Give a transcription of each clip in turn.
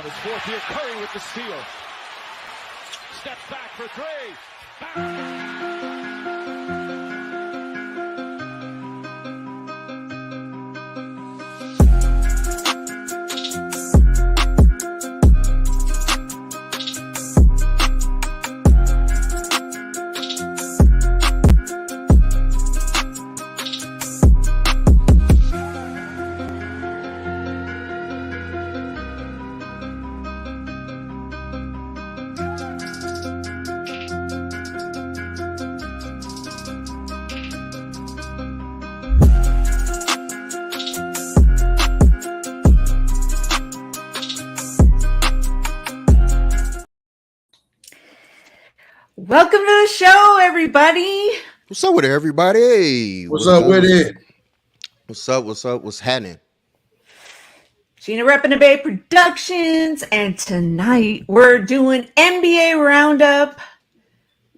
his fourth here. Curry with the steal. Step back for three. Welcome to the show, everybody. What's up with it, everybody? What's up with it? What's up? What's happening? GinaReppinDaBay Productions, and tonight we're doing NBA Roundup.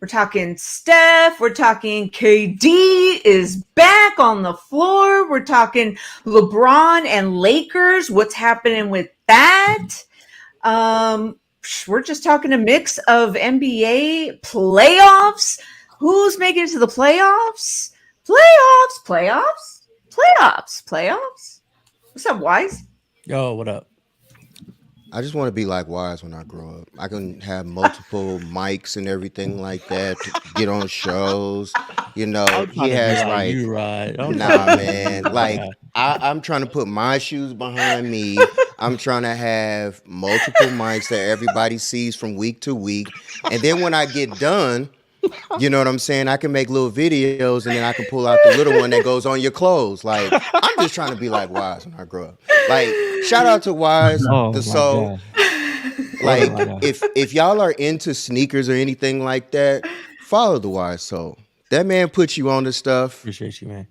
We're talking Steph. We're talking KD is back on the floor. We're talking LeBron and Lakers. What's happening with that? We're just talking a mix of NBA playoffs. Who's making it to the playoffs? Playoffs. What's up, Wise? Yo, what up? I just want to be like Wise when I grow up. I can have multiple mics and everything like that to get on shows. You know, he has like, you, right? Nah, man. Like, I'm trying to put my shoes behind me. I'm trying to have multiple mics that everybody sees from week to week. And then when I get done, you know what I'm saying? I can make little videos and then I can pull out the little one that goes on your clothes. Like, I'm just trying to be like Wise when I grow up. Like, shout out to Wise, the soul. Like, if y'all are into sneakers or anything like that, follow the Wise Soul. That man puts you on the stuff. Appreciate you, man.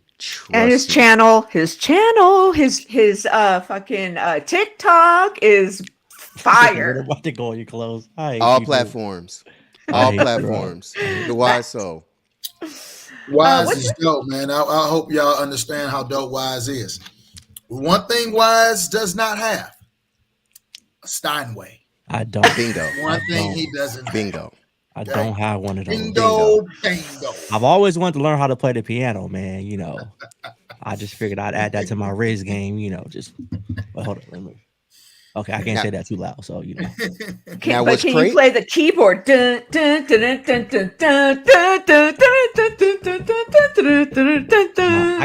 And his channel, his fucking TikTok is fire. About to go on your clothes. All platforms. All platforms. The Wise Soul. Wise is dope, man. I hope y'all understand how dope Wise is. One thing Wise does not have: a Steinway. I don't. Bingo. One thing he doesn't. Bingo. I don't have one of those. Bingo. I've always wanted to learn how to play the piano, man. You know, I just figured I'd add that to my Riz game. You know, just hold on. Okay, I can't say that too loud, so you know. Can you play the keyboard? I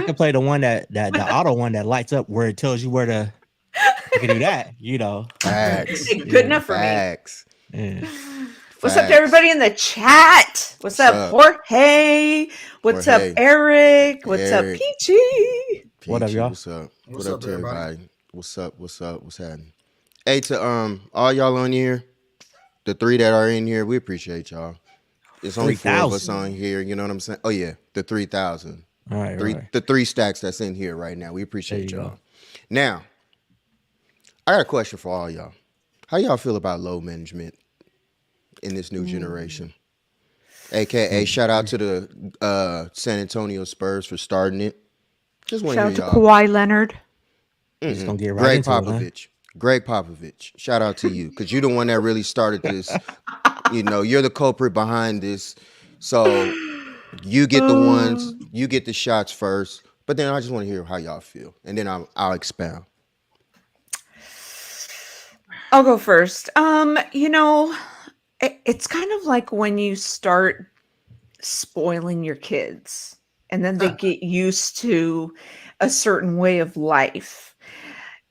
can play the one that the auto one that lights up where it tells you where to. I can do that, you know. Facts. Good enough for me. Yeah. What's up to everybody in the chat? What's up, Jorge? What's up, Eric? What's up, Peachy? What up, y'all? What's up? What up to everybody? What's up? What's happening? Hey, to all y'all on here, the 3 that are in here, we appreciate y'all. It's only 4 of us on here. You know what I'm saying? Oh yeah, the 3,000. All right, the 3 stacks that's in here right now. We appreciate y'all. Now, I got a question for all y'all. How y'all feel about load management in this new generation? AKA, shout out to the San Antonio Spurs for starting it. Just want to hear y'all. Shout out to Kawhi Leonard. Just gonna get right Greg Popovich. Shout out to you, because you're the one that really started this. You know, you're the culprit behind this. So you get the ones, you get the shots first. But then I just want to hear how y'all feel, and then I'll expound. I'll go first. You know, it's kind of like when you start spoiling your kids, and then they get used to a certain way of life.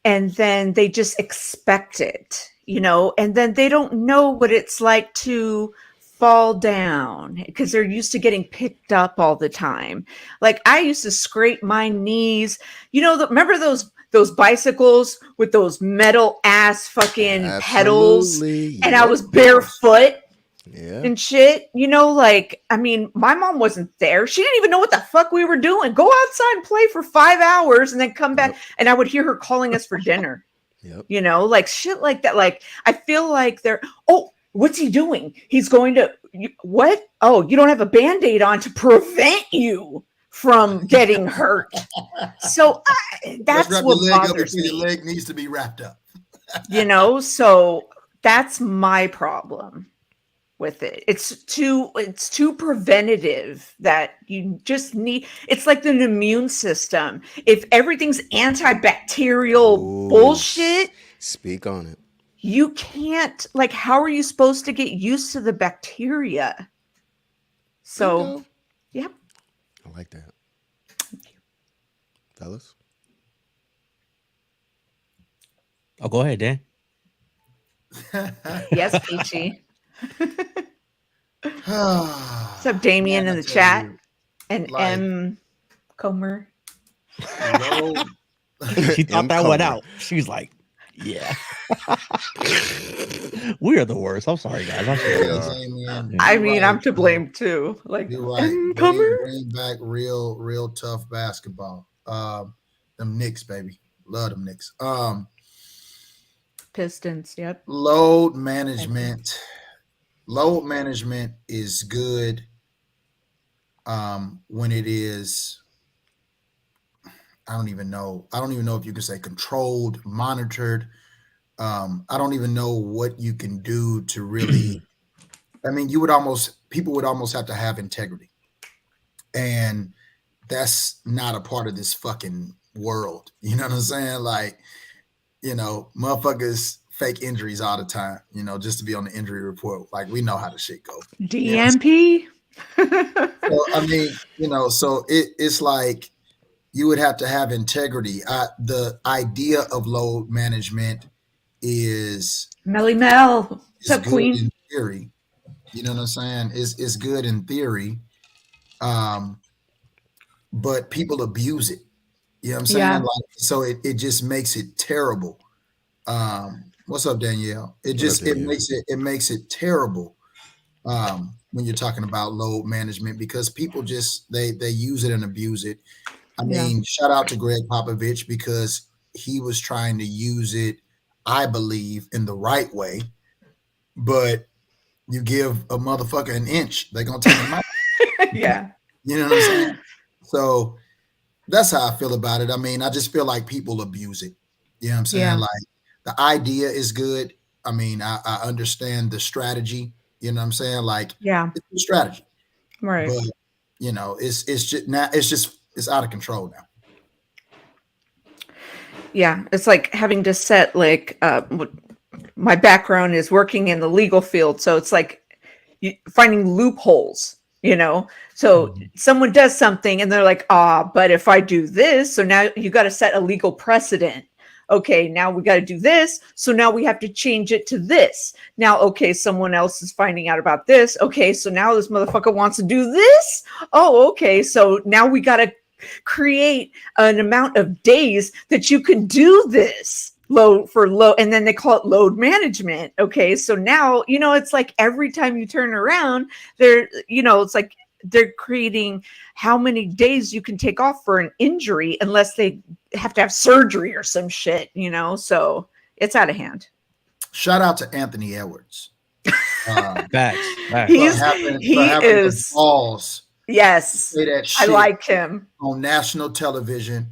And then they just expect it, you know, and then they don't know what it's like to fall down because they're used to getting picked up all the time. Like I used to scrape my knees, you know, remember those bicycles with those metal ass fucking pedals, and I was barefoot and shit, you know, like, I mean, my mom wasn't there. She didn't even know what the fuck we were doing. Go outside and play for 5 hours and then come back. And I would hear her calling us for dinner, you know, like shit like that. Like, I feel like what's he doing? He's going to, what? Oh, you don't have a Band-Aid on to prevent you from getting hurt. So that's what bothers me. Your leg needs to be wrapped up. You know, so that's my problem with it. It's too preventative that you just need. It's like an immune system. If everything's antibacterial bullshit, Speak on it. you can't, like, how are you supposed to get used to the bacteria? So, Bingo. yep. I like that. Fellas? Oh, go ahead, Dan. Yes, Peachy. What's up, Damien, Man, in I the tell chat? you, And like, M. Comer. low, She thought that one out. She was like, "Yeah, we are the worst." I'm sorry, guys. I'm sorry. Yeah. Damien, I you're mean, right, I'm to blame too. Like, You're right. M. Comer. Bring back real tough basketball. Them Knicks, baby. Love them Knicks. Pistons. Yep. Load management. Load management is good when it is, I don't even know if you can say controlled, monitored. I don't even know what you can do to really, I mean, people would almost have to have integrity. And that's not a part of this fucking world. You know what I'm saying? Like, motherfuckers fake injuries all the time, just to be on the injury report. Like, we know how the shit go. DMP. So, I mean, so it's like you would have to have integrity. The idea of load management is Melly Mel. What's up, good Queen? in theory. You know what I'm saying? It's good in theory. But people abuse it. You know what I'm saying? Yeah. Like, so it just makes it terrible. What's up, Danielle? It makes it terrible when you're talking about load management, because people just they use it and abuse it. I mean, shout out to Greg Popovich, because he was trying to use it, I believe, in the right way. But you give a motherfucker an inch, they're gonna take him out. Yeah. You know what I'm saying? So that's how I feel about it. I mean, I just feel like people abuse it. You know what I'm saying? Yeah. Like, the idea is good. I mean, I understand the strategy. You know what I'm saying? Like, Yeah. it's a strategy. Right. But it's just now it's out of control now. Yeah. It's like having to set, like, my background is working in the legal field, so it's like finding loopholes. So someone does something and they're like, but if I do this, so now you got to set a legal precedent. Okay, now we got to do this, so now we have to change it to this. Now, okay, someone else is finding out about this. Okay, so now this motherfucker wants to do this. Oh, okay, so now we got to create an amount of days that you can do this load, and then they call it load management. Okay, so now it's like every time you turn around, it's like they're creating how many days you can take off for an injury, unless they have to have surgery or some shit. So it's out of hand. Shout out to Anthony Edwards. Facts. He is balls. Yes, say that shit I like him on national television.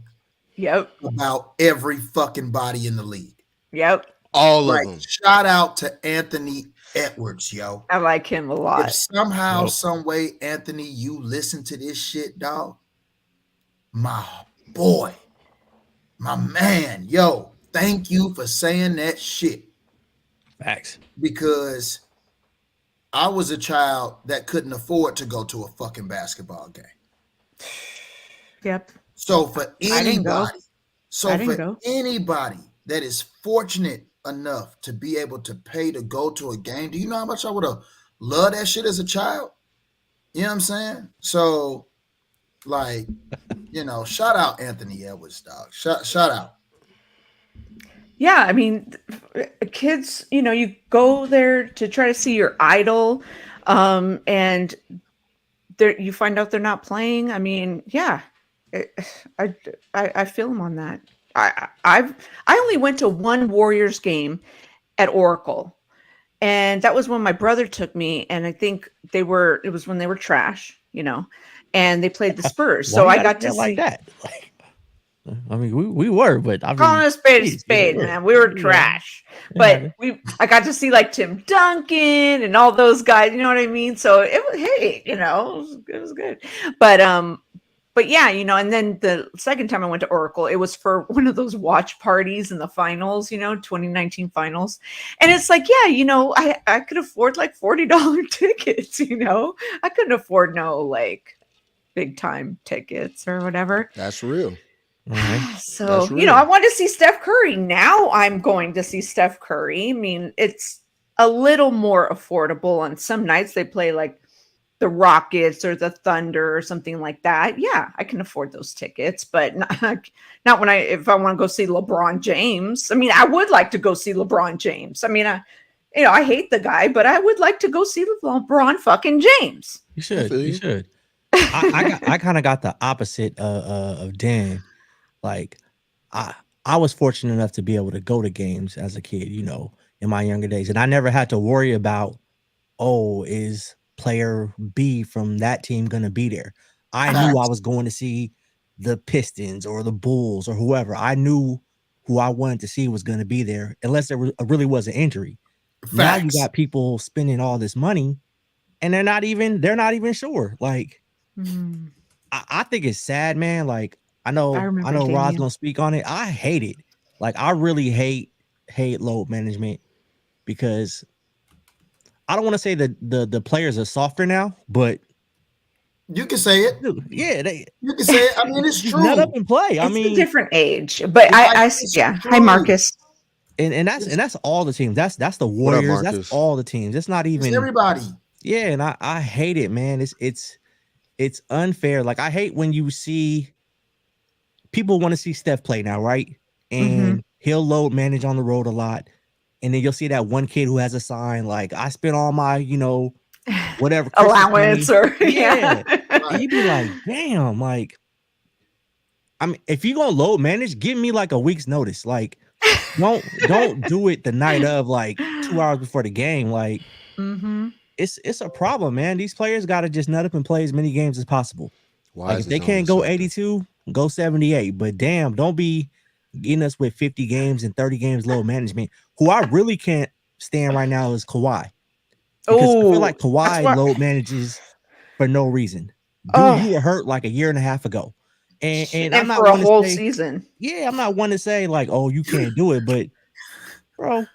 Yep. About every fucking body in the league. Yep. All of them. Shout out to Anthony Edwards, yo. I like him a lot. If somehow, some way, Anthony, you listen to this shit, dog, my boy, my man, yo, thank you for saying that shit. Facts. Because I was a child that couldn't afford to go to a fucking basketball game. Yep. So for anybody that is fortunate enough to be able to pay to go to a game, do you know how much I would have loved that shit as a child? You know what I'm saying? So, like, shout out Anthony Edwards, dog. Shout out. Yeah, I mean, kids, you go there to try to see your idol, and you find out they're not playing. I mean, yeah. I feel him on that. I only went to one Warriors game at Oracle, and that was when my brother took me, and I think it was when they were trash, and they played the Spurs. So I got to see like that. I mean, we were, but I mean, calling a spade a geez, spade, look, man. We were you know, trash. it But happened. I got to see like Tim Duncan and all those guys, you know what I mean? So it was, hey, you know, it was good. But yeah, you know, and then the second time I went to Oracle, it was for one of those watch parties in the finals, you know, 2019 finals. And it's like, yeah, you know, I could afford like $40 tickets, you know. I couldn't afford no like big time tickets or whatever. That's real. Right. So, That's you know, I real. want to see Steph Curry. Now I'm going to see Steph Curry. I mean, it's a little more affordable. On some nights they play like the Rockets or the Thunder or something like that. Yeah, I can afford those tickets, but not when if I want to go see LeBron James. I mean, I would like to go see LeBron James. I mean, you know, I hate the guy, but I would like to go see LeBron fucking James. You I should. feel You you. should. I kind of got the opposite of Dan. Like, I was fortunate enough to be able to go to games as a kid, you know, in my younger days, and I never had to worry about, oh, is player B from that team gonna be there? I knew I Facts. was going to see the Pistons or the Bulls or whoever. I knew who I wanted to see was going to be there, unless there really was an injury. Now you Facts. got people spending all this money, and they're not even sure. Like, Mm, I think it's sad, man. Like, I I know remember Rod's Damien. gonna speak on it. I hate it. Like, I really hate load management, because I don't want to say that the players are softer now, but You can say it. dude, yeah, they You can say it. I mean, it's just nut up true. and play. I It's a mean, different age, but Like, it's yeah. Hi, true. Marcus. and It's, that's all the teams. That's the What up, Warriors. That's Marcus? all the teams. It's not it's even, everybody. yeah, and I hate it, man. It's unfair. Like, I hate when you see people want to see Steph play now, right? And he'll load manage on the road a lot. And then you'll see that one kid who has a sign like, I spent all my, you know, whatever Christmas money. Allowance or Yeah. yeah. And you'd be like, damn, like, I mean, if you're gonna load manage, give me like a week's notice. Like, don't do it the night of, like 2 hours before the game. Like, Mm-hmm. it's a problem, man. These players gotta just nut up and play as many games as possible. Like, Wise if is they on to can't go something. 82, go 78. But damn, don't be getting us with 50 games and 30 games load management. Who I really can't stand right now is Kawhi. Because I feel like Oh, that's Kawhi what. load manages for no reason. Dude, you Oh, were hurt like a year and a half ago. And I'm and not for a one to whole say, season. yeah, I'm not one to say like, oh, you can't do it, but bro,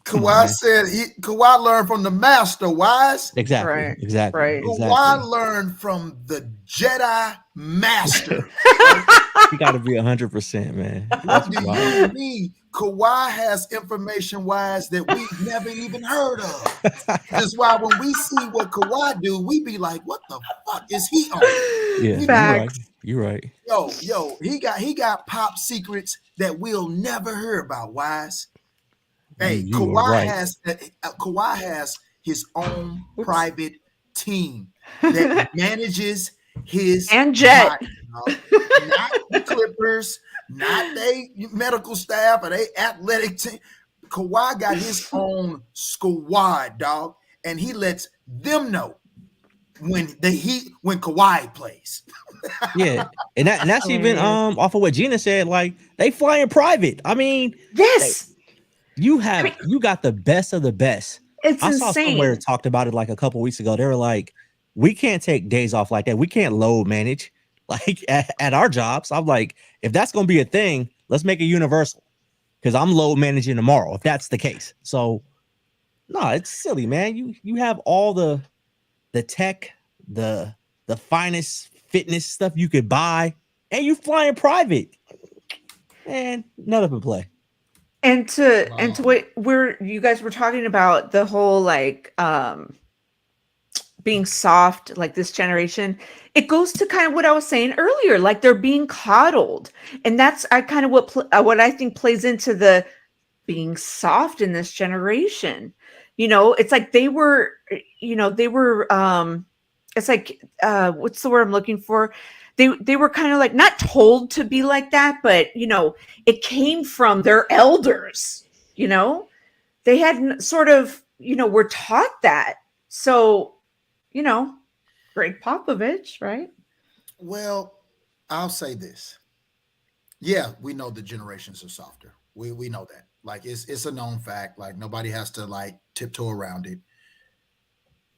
come on, Kawhi man. said Kawhi learned from the master, Wise. Exactly, Right. exactly, Right. Kawhi exactly. learned from the Jedi master. You got to be 100%, man. What That's do wild. you mean? Kawhi has information, Wise, that we've never even heard of. That's why when we see what Kawhi do, we be like, what the fuck is he on? Yeah, You you're know, right. Facts. You're right. yo, he got pop secrets that we'll never hear about, Wise. Hey, You are right. Kawhi has his own Oops. private team that manages his And Jet. body, dog. Not the Clippers, not they medical staff or they athletic team. Kawhi got his own squad, dog, and he lets them know when Kawhi plays. Yeah, and that's even Hilarious. off of what Gina said. Like, they fly in private. I mean, Yes. you mean- got the best of the best. It's I saw somewhere insane. talked about it like a couple weeks ago. They were like, we can't take days off like that. We can't load manage like at our jobs. I'm like, if that's gonna be a thing, let's make it universal. Because I'm load managing tomorrow, if that's the case. So no, it's silly, man. You have all the tech, the finest fitness stuff you could buy, and you fly in private. Man, none of it play. And to what you guys were talking about, the whole like being soft, like this generation, it goes to kind of what I was saying earlier, like they're being coddled. And that's kind of what I think plays into the being soft in this generation. You know, it's like they were it's like what's the word I'm looking for? They were kind of like not told to be like that, but you know, it came from their elders, you know. They had sort of, you know, were taught that. So, you know, Greg Popovich, right? Well, I'll say this. Yeah, we know the generations are softer. We know that. Like it's a known fact. Like nobody has to like tiptoe around it.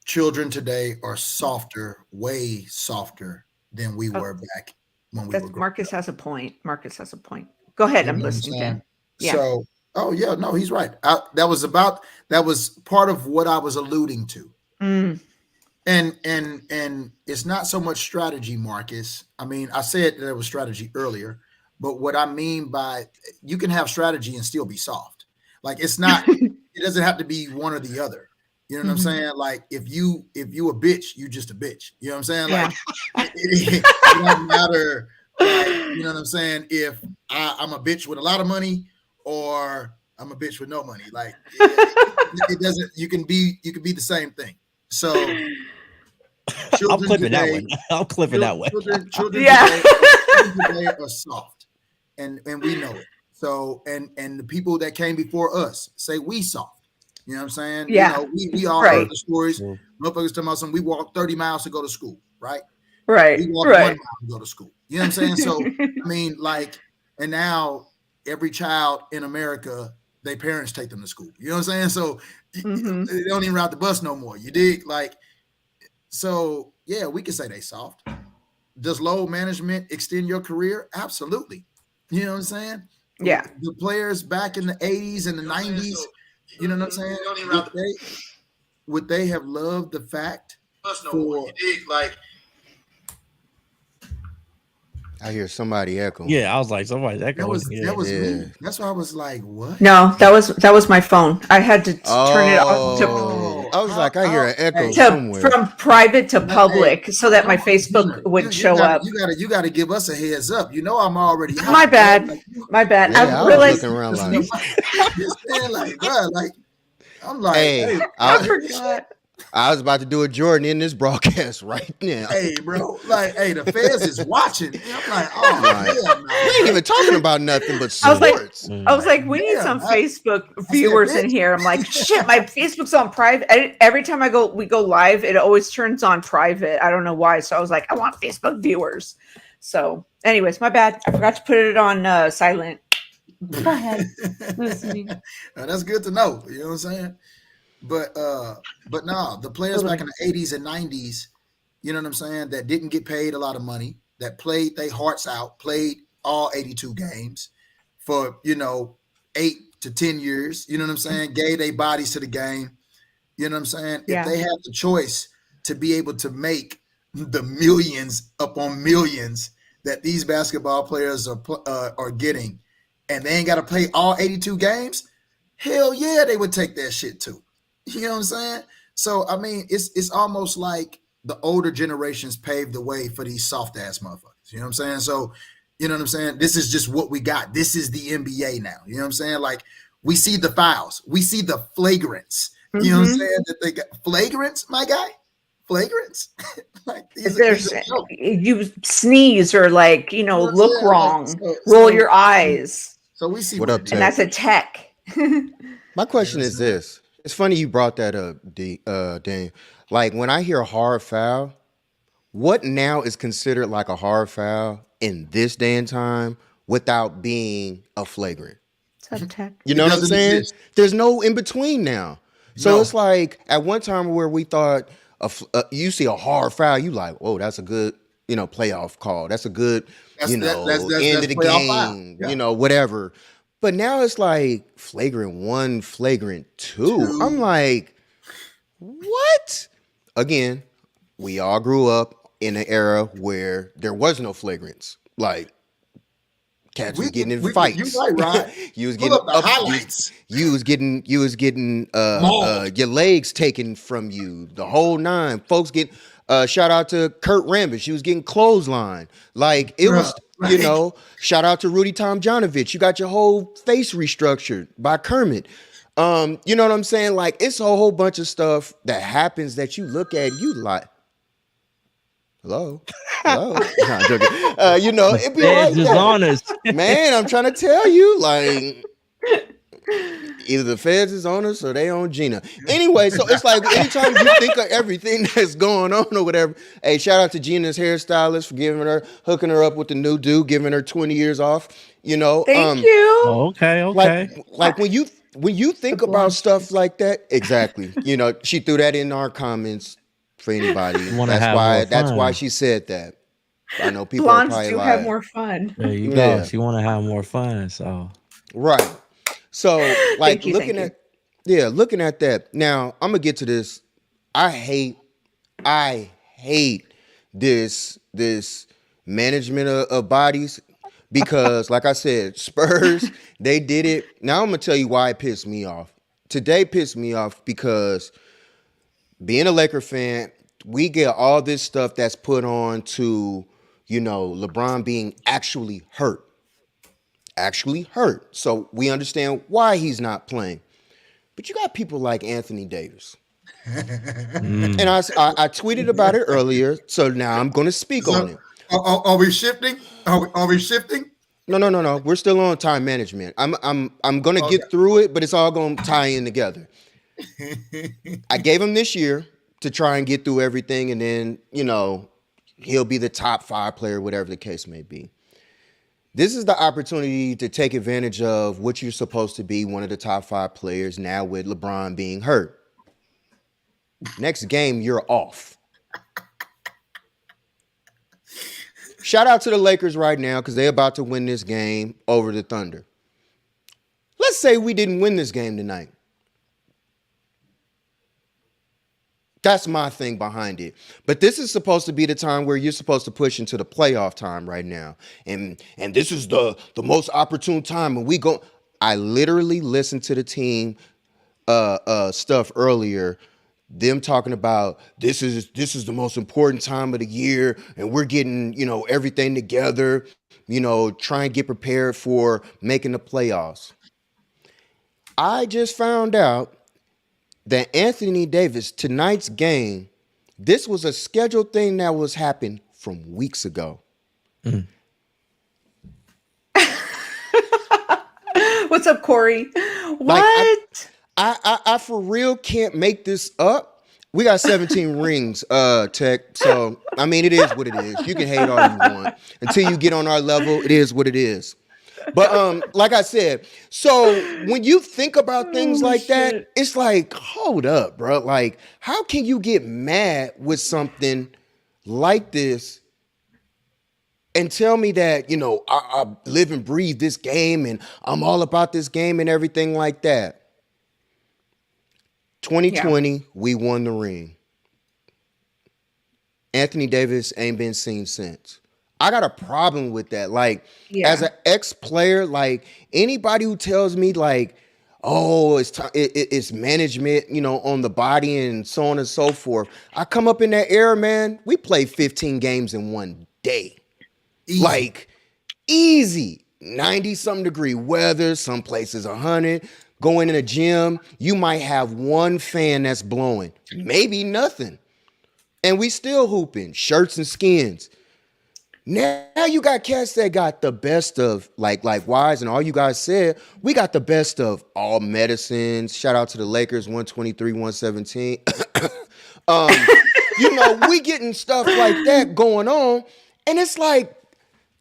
Children today are softer, way softer than we Oh, were back when we were that's growing Marcus up. has a point. Marcus has a point. Go ahead. You I'm know what I'm listening to saying? him. Yeah. So, oh yeah, no, he's right. That was part of what I was alluding to. Mm. And it's not so much strategy, Marcus. I mean, I said there was strategy earlier, but what I mean by you can have strategy and still be soft. Like it's not, it doesn't have to be one or the other. You know what I'm Mhm. saying? Like if you a bitch, you just a bitch. You know what I'm saying? Yeah. Like it don't matter. Like you know what I'm saying? If I'm a bitch with a lot of money or I'm a bitch with no money, like it doesn't. You can be the same thing. So I'm children clipping that today, one. I'm clipping that one. children Yeah. today are soft, and we know it. So and the people that came before us say we soft. You know what I'm saying? You Yeah. know, we all Right. heard the stories. True. Motherfuckers talking about something. We walked 30 miles to go to school, right? Right. We walked 1 mile to go to school. You know what I'm saying? So I mean, like, and now every child in America, their parents take them to school. You know what I'm saying? So Mhm. they don't even ride the bus no more. You dig? Like, so yeah, we can say they soft. Does load management extend your career? Absolutely. You know what I'm saying? Yeah. The players back in the 80s and the 90s, you know what I'm saying? Would they have loved the fact for like I hear somebody echo. Yeah, I was like, somebody's echoing. that was Yeah. me. That's why I was like, what? No, that was my phone. I had to turn it off to Oh, I was like, I hear an echo Hey, somewhere. from private to Hey, public so that my come on, Facebook Gina, would you show gotta, up. you gotta give us a heads up. You know I'm already hot, My bro. bad. Like, My bad. Yeah, I I was realized looking around like, you saying like, bro, like I'm like, hey, hey, I forgot. I was about to do a Jordan in this broadcast right now. hey, bro, like, hey, the feds is watching. And I'm like, oh, Like, hell no, we ain't even talking about nothing but I was like, sports. we need some Damn, Facebook I said, viewers in bitch. here. I'm like, shit, my Facebook's on private. Every time we go live, it always turns on private. I don't know why. So I was like, I want Facebook viewers. So, anyways, my bad. I forgot to put it on silent. Go ahead. Listening. Now, that's good to know. You know what I'm saying? But no, the players back in the 80s and 90s, you know what I'm saying, that didn't get paid a lot of money, that played their hearts out, played all 82 games for, 8 to 10 years, you know what I'm saying, gave their bodies to the game. You know what I'm saying? Yeah. If they had the choice to be able to make the millions upon millions that these basketball players are getting, and they ain't got to play all 82 games, hell yeah, they would take that shit too. You know what I'm saying? So I mean, it's almost like the older generations paved the way for these soft ass motherfuckers. You know what I'm saying? So, you know what I'm saying? This is just what we got. This is the NBA now. You know what I'm saying? Like we see the fouls, we see the flagrants. Mm-hmm. You know what I'm saying? That they got flagrants, my guy. Flagrants. Like if there's you sneeze or like look wrong, Like, roll your eyes. So we see what up, and that's a tech. My question is this. It's funny you brought that up, Dan. Like when I hear a hard foul, what now is considered like a hard foul in this day and time without being a flagrant? Tech. You know what I'm saying? Exist. There's no in between now. So it's like at one time where we thought you see a hard foul, you like, whoa, that's a good, playoff call. That's a good, end of the game, yeah. Whatever. But now it's like flagrant 1, flagrant 2. I'm like, what? Again, we all grew up in an era where there was no flagrants. Like, cats was getting in fights. You right. You was getting highlights. You was getting your legs taken from you, the whole nine. Folks get shout out to Kurt Rambis. She was getting clothesline. Like it was, shout out to Rudy Tomjanovich. You got your whole face restructured by Kermit. You know what I'm saying? Like it's a whole bunch of stuff that happens that you look at and you like, hello. No, I'm joking. It'd be like just on us. man, I'm trying to tell you, like, Either the feds is on us or they on Gina. Anyway, so it's like anytime you think of everything that's going on or whatever. Hey, shout out to Gina's hairstylist for hooking her up with the new dude, giving her 20 years off. Thank you. Okay. Like when you think about stuff like that, exactly. She threw that in our comments for anybody. That's why she said that. I know people Blondes are probably do lying. have more fun. There you go. Yeah. She want to have more fun. So right. So like Thank looking at that. Now I'm gonna get to this. I hate this management of bodies because, like I said, Spurs, they did it. Now I'm gonna tell you why it pissed me off. Today pissed me off because being a Laker fan, we get all this stuff that's put on to, LeBron being actually hurt. So we understand why he's not playing. But you got people like Anthony Davis. And I tweeted about it earlier, so now I'm going to speak on it. Are we shifting? Are we shifting? No. We're still on time management. I'm going to get through it, but it's all going to tie in together. I gave him this year to try and get through everything, and then, he'll be the top 5 player, whatever the case may be. This is the opportunity to take advantage of what you're supposed to be, one of the top 5 players now with LeBron being hurt. Next game, you're off. Shout out to the Lakers right now because they're about to win this game over the Thunder. Let's say we didn't win this game tonight. That's my thing behind it. But this is supposed to be the time where you're supposed to push into the playoff time right now. And this is the most opportune time. And I literally listened to the team stuff earlier, them talking about this is the most important time of the year, and we're getting, everything together, try and get prepared for making the playoffs. I just found out that Anthony Davis, tonight's game, this was a scheduled thing that was happening from weeks ago. What's up, Corey? What? Like, I for real can't make this up. We got 17 rings, Tech. So, I mean, it is what it is. You can hate all you want. Until you get on our level, it is what it is. But like I said, so when you think about things like that, it's like, hold up, bro. Like, how can you get mad with something like this and tell me that, I live and breathe this game and I'm all about this game and everything like that? 2020, we won the ring. Anthony Davis ain't been seen since. I got a problem with that. Like, as an ex-player, like, anybody who tells me, like, oh, it's management, on the body and so on and so forth. I come up in that era, man, we played 15 games in one day. Easy. Like, easy. 90-something degree weather, some places 100. Going in a gym, you might have one fan that's blowing. Maybe nothing. And we still hooping, shirts and skins. Now you got cats that got the best of, like Wise and all you guys said, we got the best of all medicines. Shout out to the Lakers, 123, 117. We getting stuff like that going on. And it's like,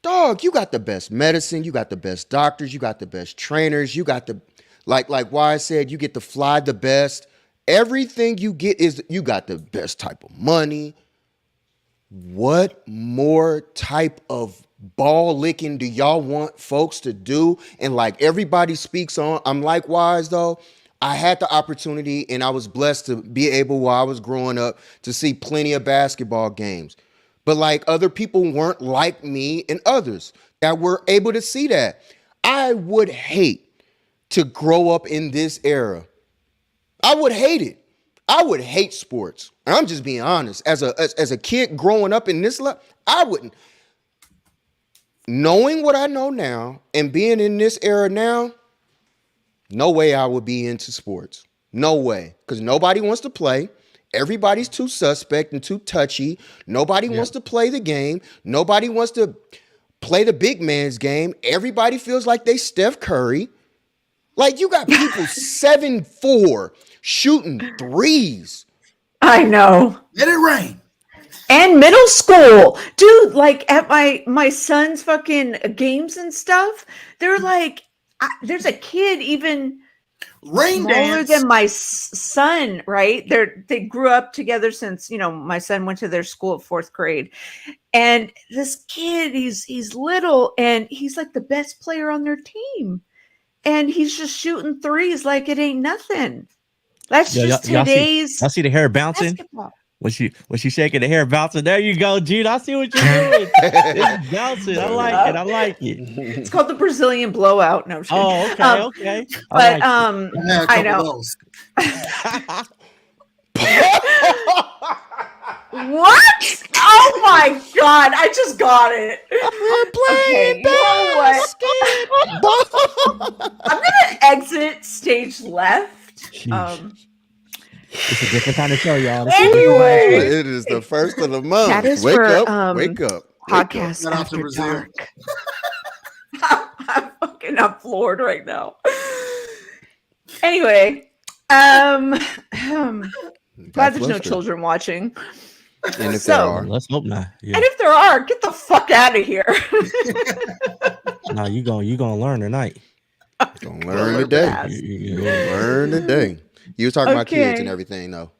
dog, you got the best medicine. You got the best doctors. You got the best trainers. You got the, like Wise said, you get to fly the best. Everything you get is, you got the best type of money. What more type of ball licking do y'all want folks to do? And like everybody speaks on, I'm likewise though, I had the opportunity and I was blessed to be able, while I was growing up, to see plenty of basketball games. But like other people weren't like me and others that were able to see that. I would hate to grow up in this era. I would hate it. I would hate sports. And I'm just being honest. As a kid growing up in this life, I wouldn't. Knowing what I know now and being in this era now, no way I would be into sports. No way. Because nobody wants to play. Everybody's too suspect and too touchy. Nobody wants to play the game. Nobody wants to play the big man's game. Everybody feels like they Steph Curry. Like you got people 7'4" shooting threes. I know. Let it rain. And middle school, dude, like at my son's fucking games and stuff, they're like, there's a kid even Rain smaller dance. than my son, right? They grew up together since, my son went to their school at 4th grade. And this kid, he's little and he's like the best player on their team. And he's just shooting threes like it ain't nothing. That's just today's y'all see the hair bouncing? basketball. When she shaking the hair bouncing, there you go, Gene. I see what you're doing. It's bouncing. I like it. It's called the Brazilian blowout. No, I'm kidding. Okay. But I know. What? Oh my god! I just got it. We're playing basketball. I'm gonna exit stage left. It's a different kind of show, y'all. Anyway, it is the first of the month. That is wake for, up. Podcast Shout out to after Brazil. dark. I'm floored right now. Anyway, glad there's no children watching. And if there are, let's hope not. Yeah. And if there are, get the fuck out of here. No, you gonna learn tonight. Gonna learn today. You Gonna learn today. You were talking about kids and everything, though.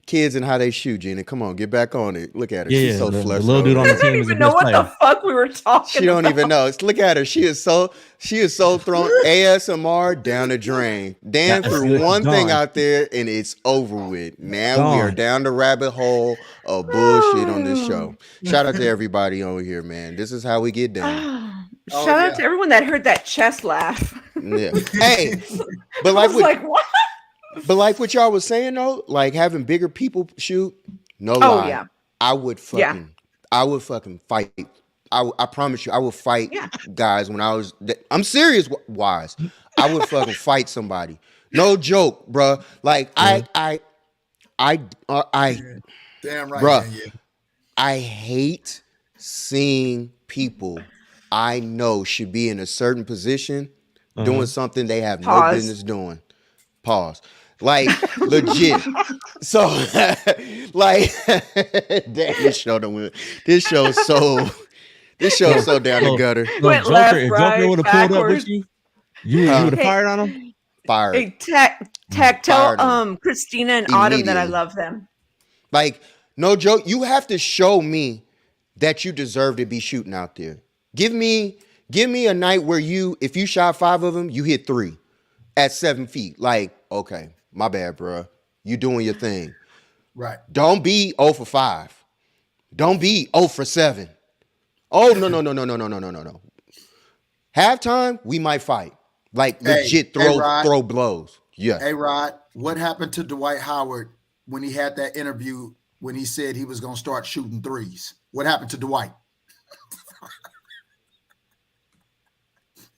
Kids and how they shoot, Gina. Come on, get back on it. Look at her. She's so flushed. The little dude on the I team don't is the even know best what player. the fuck we were talking She don't about. even know. Look at her. She is so thrown ASMR down the drain. Dan threw one thing out there and it's over with. Now we are down the rabbit hole of bullshit on this show. Shout out to everybody over here, man. This is how we get down. Shout out to everyone that heard that chest laugh. Yeah. Hey, but I was like, what? But like what y'all was saying though, like having bigger people shoot, no lie. Yeah. I would fucking fight. I promise you, I would fight guys when I was. I'm serious, wise. I would fucking fight somebody. No joke, bruh. Like damn right, bruh. man, yeah. I hate seeing people I know should be in a certain position doing something they have no business doing. Pause. Like legit. So like damn, this show is so down the gutter. Went If left, Joker right, would have pulled up backwards. with you would have fired on him. Fired. Hey, Tech, tell Fired Christina and Autumn that I Immediately. love them. Like, no joke. You have to show me that you deserve to be shooting out there. Give me a night where if you shot 5 of them, you hit 3 at 7 feet. Like, okay, my bad, bro. You doing your thing. Right. Don't be 0 for 5. Don't be 0 for 7. Oh, no. Halftime, we might fight. Like legit throw blows. Yeah. Hey, Rod, what happened to Dwight Howard when he had that interview when he said he was going to start shooting threes? What happened to Dwight?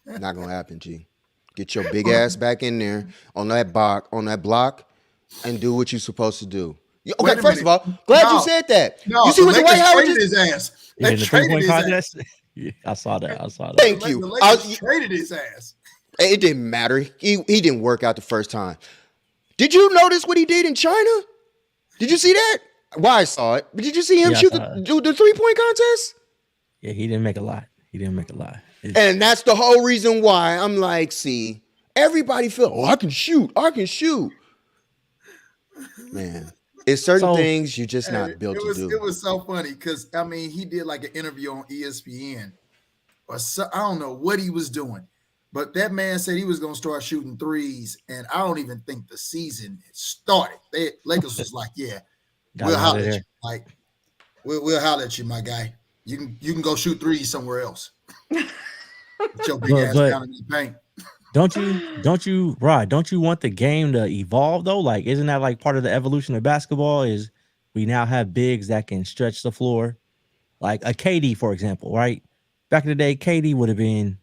Not gonna happen, G. Get your big ass back in there on that block, and do what you're supposed to do. Okay, first of all, glad you said that. No, you see what Dwight Howard traded just his ass. In They the traded 3-point his ass. contest. Yeah, I saw that. Thank you. The Lakers traded his ass. It didn't matter. He didn't work out the first time. Did you notice what he did in China? Did you see that? Well, I saw it. But did you see him shoot the 3-point contest? Yeah, he didn't make a lot. And that's the whole reason why I'm like, see, everybody feel, I can shoot. Man, it's certain things you're just not built to do. It was so funny because, I mean, he did like an interview on ESPN. Or so, I don't know what he was doing. But that man said he was going to start shooting threes, and I don't even think the season had started. Lakers was like, yeah, we'll holler at you. Like, we'll holler at you, my guy. You can go shoot threes somewhere else. With your big ass down in the paint. Don't you, Rod? Don't you want the game to evolve though? Like, isn't that like part of the evolution of basketball? Is we now have bigs that can stretch the floor, like a KD, for example, right? Back in the day, KD would have been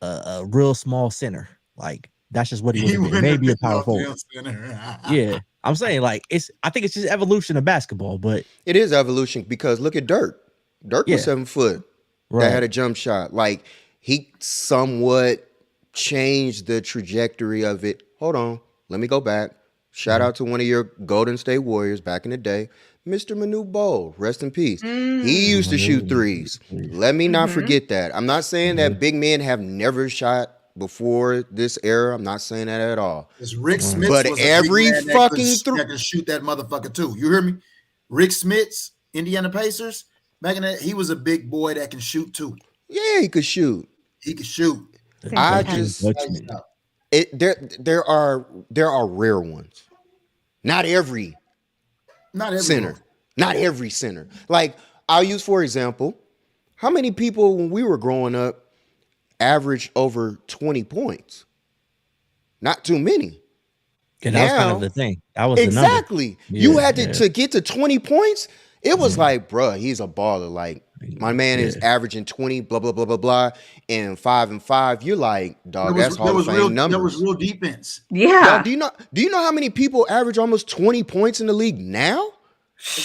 a real small center. Like that's just what he would have been. Maybe a power forward. Yeah, I'm saying like I think it's just evolution of basketball, but it is evolution because look at Dirk was 7 foot. That had a jump shot. Like he somewhat changed the trajectory of it. Hold on. Let me go back. Shout out to one of your Golden State Warriors back in the day, Mr. Manu Bol. Rest in peace. He used to shoot threes. Let me not forget that. I'm not saying that big men have never shot before this era. I'm not saying that at all. Because Rick Smith But was every a big man fucking that could shoot that motherfucker too. You hear me? Rick Smits, Indiana Pacers, back in that, he was a big boy that can shoot too. Yeah, he could shoot. He could shoot. I just there are rare ones. Not every center. Not every center. Like I'll use for example, how many people when we were growing up averaged over 20 points? Not too many. Yeah, that was kind of the thing. That was exactly. The you had to get to 20 points. It was like, bruh, he's a baller. Like my man is averaging 20, blah, blah, blah, blah, blah, and 5 and 5. You're like, dog, that's Hall of Fame numbers. There was real defense. Yeah. Dog, do you know how many people average almost 20 points in the league now?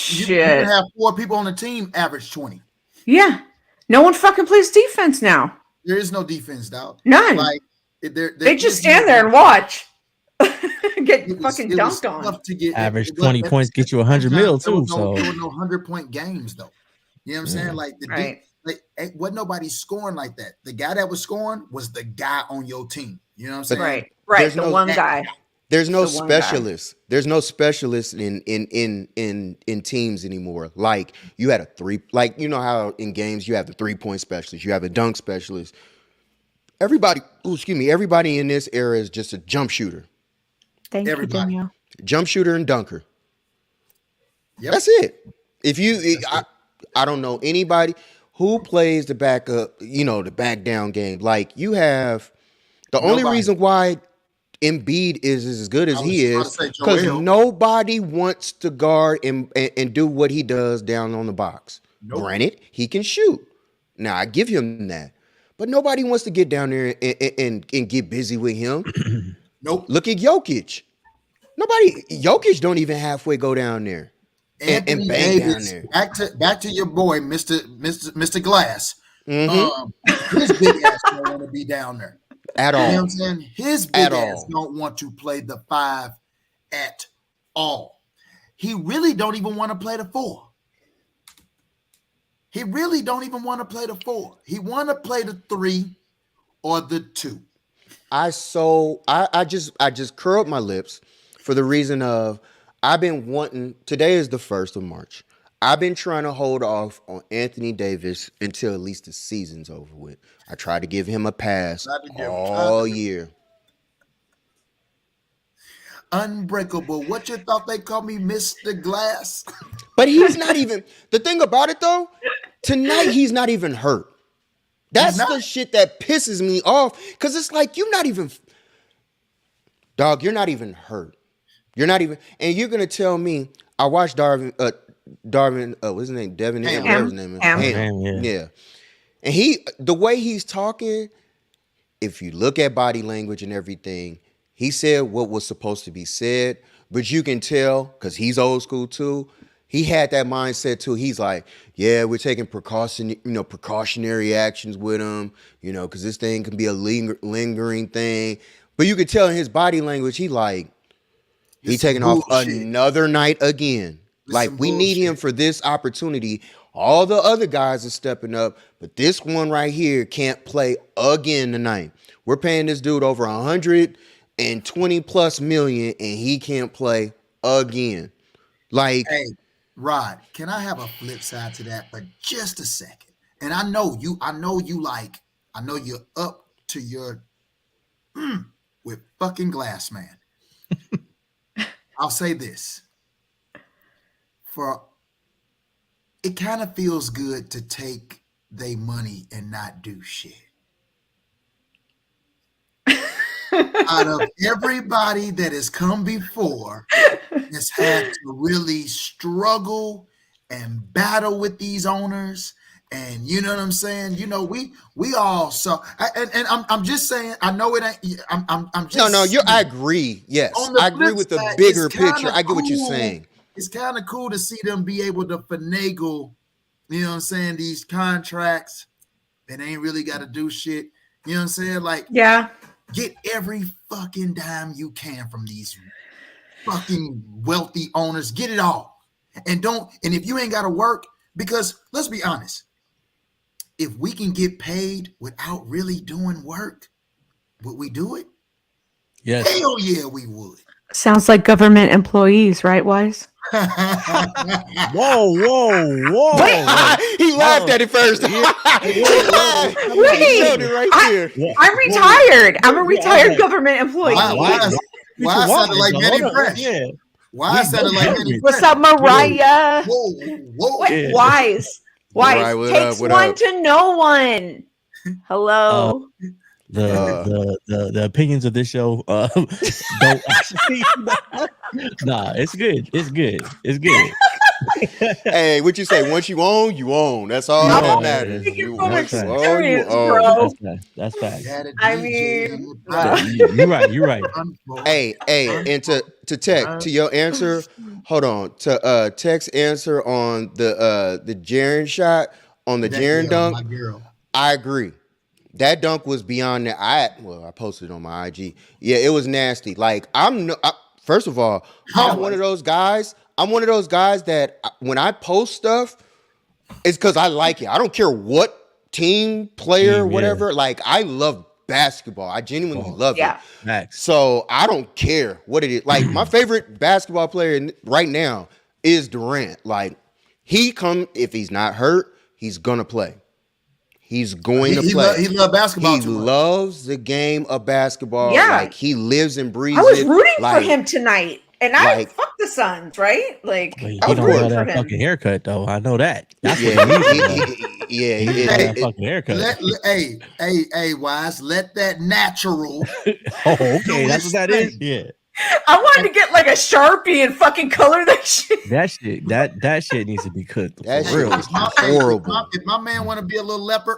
You can have 4 people on the team average 20. Yeah. No one fucking plays defense now. There is no defense, dog. None. Like they just stand there and watch. Get fucking dunked on. To get average 20 points, get you 100 mil too. So there were no 100-point games though. You know what I'm saying? Like what nobody's scoring like that. The guy that was scoring was the guy on your team. You know what I'm saying? Right. There's the one guy. There's no specialist. There's no specialist in teams anymore. Like you had like you know how in games you have the 3-point specialist, you have a dunk specialist. Everybody in this era is just a jump shooter. Thank you, Danielle. Jump shooter and dunker. Yep. That's it. I don't know anybody who plays the backup, the back down game. Like you have the only reason why Embiid is as good as he is because nobody wants to guard and do what he does down on the box. Nope. Granted, he can shoot. Now I give him that, but nobody wants to get down there and get busy with him. Nope. Look at Jokic. Jokic don't even halfway go down there and bang Davis, down there. Back to your boy, Mr. Glass. Mm-hmm. His big ass don't want to be down there at all. You know what I'm saying? His big ass don't want to play the 5 at all. He really don't even want to play the 4. He really don't even want to play the 4. He want to play the 3 or the 2. I just curled my lips for the reason of I've been wanting. Today is the 1st of March. I've been trying to hold off on Anthony Davis until at least the season's over with. I tried to give him a pass all year. Unbreakable. What you thought they called me, Mr. Glass? But he's not even. The thing about it though, tonight he's not even hurt. That's the shit that pisses me off because it's like you're not even. Dog, you're not even hurt. You're not even, and you're gonna tell me I watched Darvin, what's his name? Devin Ham, whatever his name is. Ham. Yeah. And the way he's talking, if you look at body language and everything, he said what was supposed to be said, but you can tell, because he's old school too, he had that mindset too. He's like, yeah, we're taking precautionary actions with him, because this thing can be a lingering thing. But you could tell in his body language, he's taking off another night again. Like, we need him for this opportunity. All the other guys are stepping up, but this one right here can't play again tonight. We're paying this dude over 120 plus million, and he can't play again. Like, hey, Rod, can I have a flip side to that for just a second? And I know you're up to your with fucking Glass, man. I'll say this. It kind of feels good to take their money and not do shit. Out of everybody that has come before, has had to really struggle and battle with these owners, and you know what I'm saying. We all saw, and I'm just saying. I know it ain't. I'm just I agree. Yes, I agree with the bigger picture. I get what you're saying. It's kind of cool to see them be able to finagle, you know what I'm saying, these contracts that ain't really got to do shit. You know what I'm saying? Like, yeah. Get every fucking dime you can from these fucking wealthy owners. Get it all. And if you ain't got to work, because let's be honest, if we can get paid without really doing work, would we do it? Yes. Hell yeah, we would. Sounds like government employees, right, Wise? Whoa. He laughed at it first. Wait, He showed it right there. I'm retired. I'm a retired government employee. Why sounded like Betty Fresh? Yeah. Why sounded like Betty What's Fresh? up, Mariah? Whoa. Wait, Wise. Mariah, what Takes up, what one up? to know one. Hello. The opinions of this show don't actually. Nah, it's good. Hey, what you say? Once you own, you own. That's all that matters. Speaking You from once you experience, own, you bro. own. That's facts. I mean, You're right. Hey, and to tech to your answer, hold on. To Tech's answer on the Jaren shot on the Jaren dunk, I agree. That dunk was beyond that. I posted it on my IG. Yeah, it was nasty. Like first of all, I'm one of those guys. I'm one of those guys that when I post stuff, it's because I like it. I don't care what team, player, whatever. Like, I love basketball. I genuinely love it. Max. So I don't care what it is. Like, my favorite basketball player right now is Durant. Like, if he's not hurt, he's gonna play. He's going to play. He loves basketball. He loves the game of basketball. Yeah. Like, he lives and breathes I was it. rooting Like, for him tonight. And I fuck the Suns, right? Like, He I was don't rooting have for that him. fucking haircut though. I know that. That's Yeah, what he he don't have that fucking haircut. Hey, Wise, let that natural. Oh, okay, that's what that is. Yeah, I wanted to get like a Sharpie and fucking color that shit. that shit needs to be cut. That For real. shit is horrible. If my man want to be a little leopard,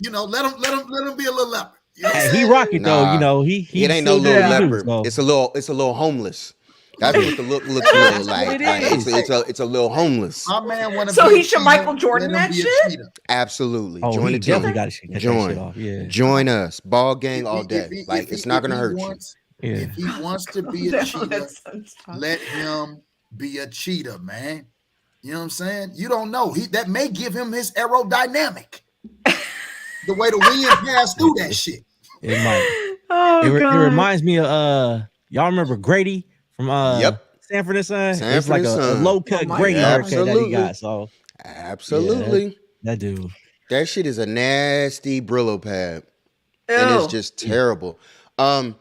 let him be a little leopard. You know Hey, he rock it though. Nah, He it ain't no still little do, leopard. so. It's a little homeless. That's what the look looks That's like. what it Like, is. it's a little homeless. My man want to. So be he should Michael Jordan that shit? Absolutely. Oh, Join he the team. definitely got to shit that Join. shit off. Yeah, Join us. Ball gang all day. It's not gonna hurt you. If he wants to be a cheetah, let him be a cheetah, man. You know what I'm saying? You don't know. That may give him his aerodynamic. The way the wind pass through that shit. it might. Oh, It God. reminds me of y'all remember Grady from Sanford and Son? It's Sanford like and a Son. low cut Oh my Grady God. haircut that he got. So Absolutely. that dude. That shit is a nasty Brillo pad. And Ew. it's just terrible. He can ball,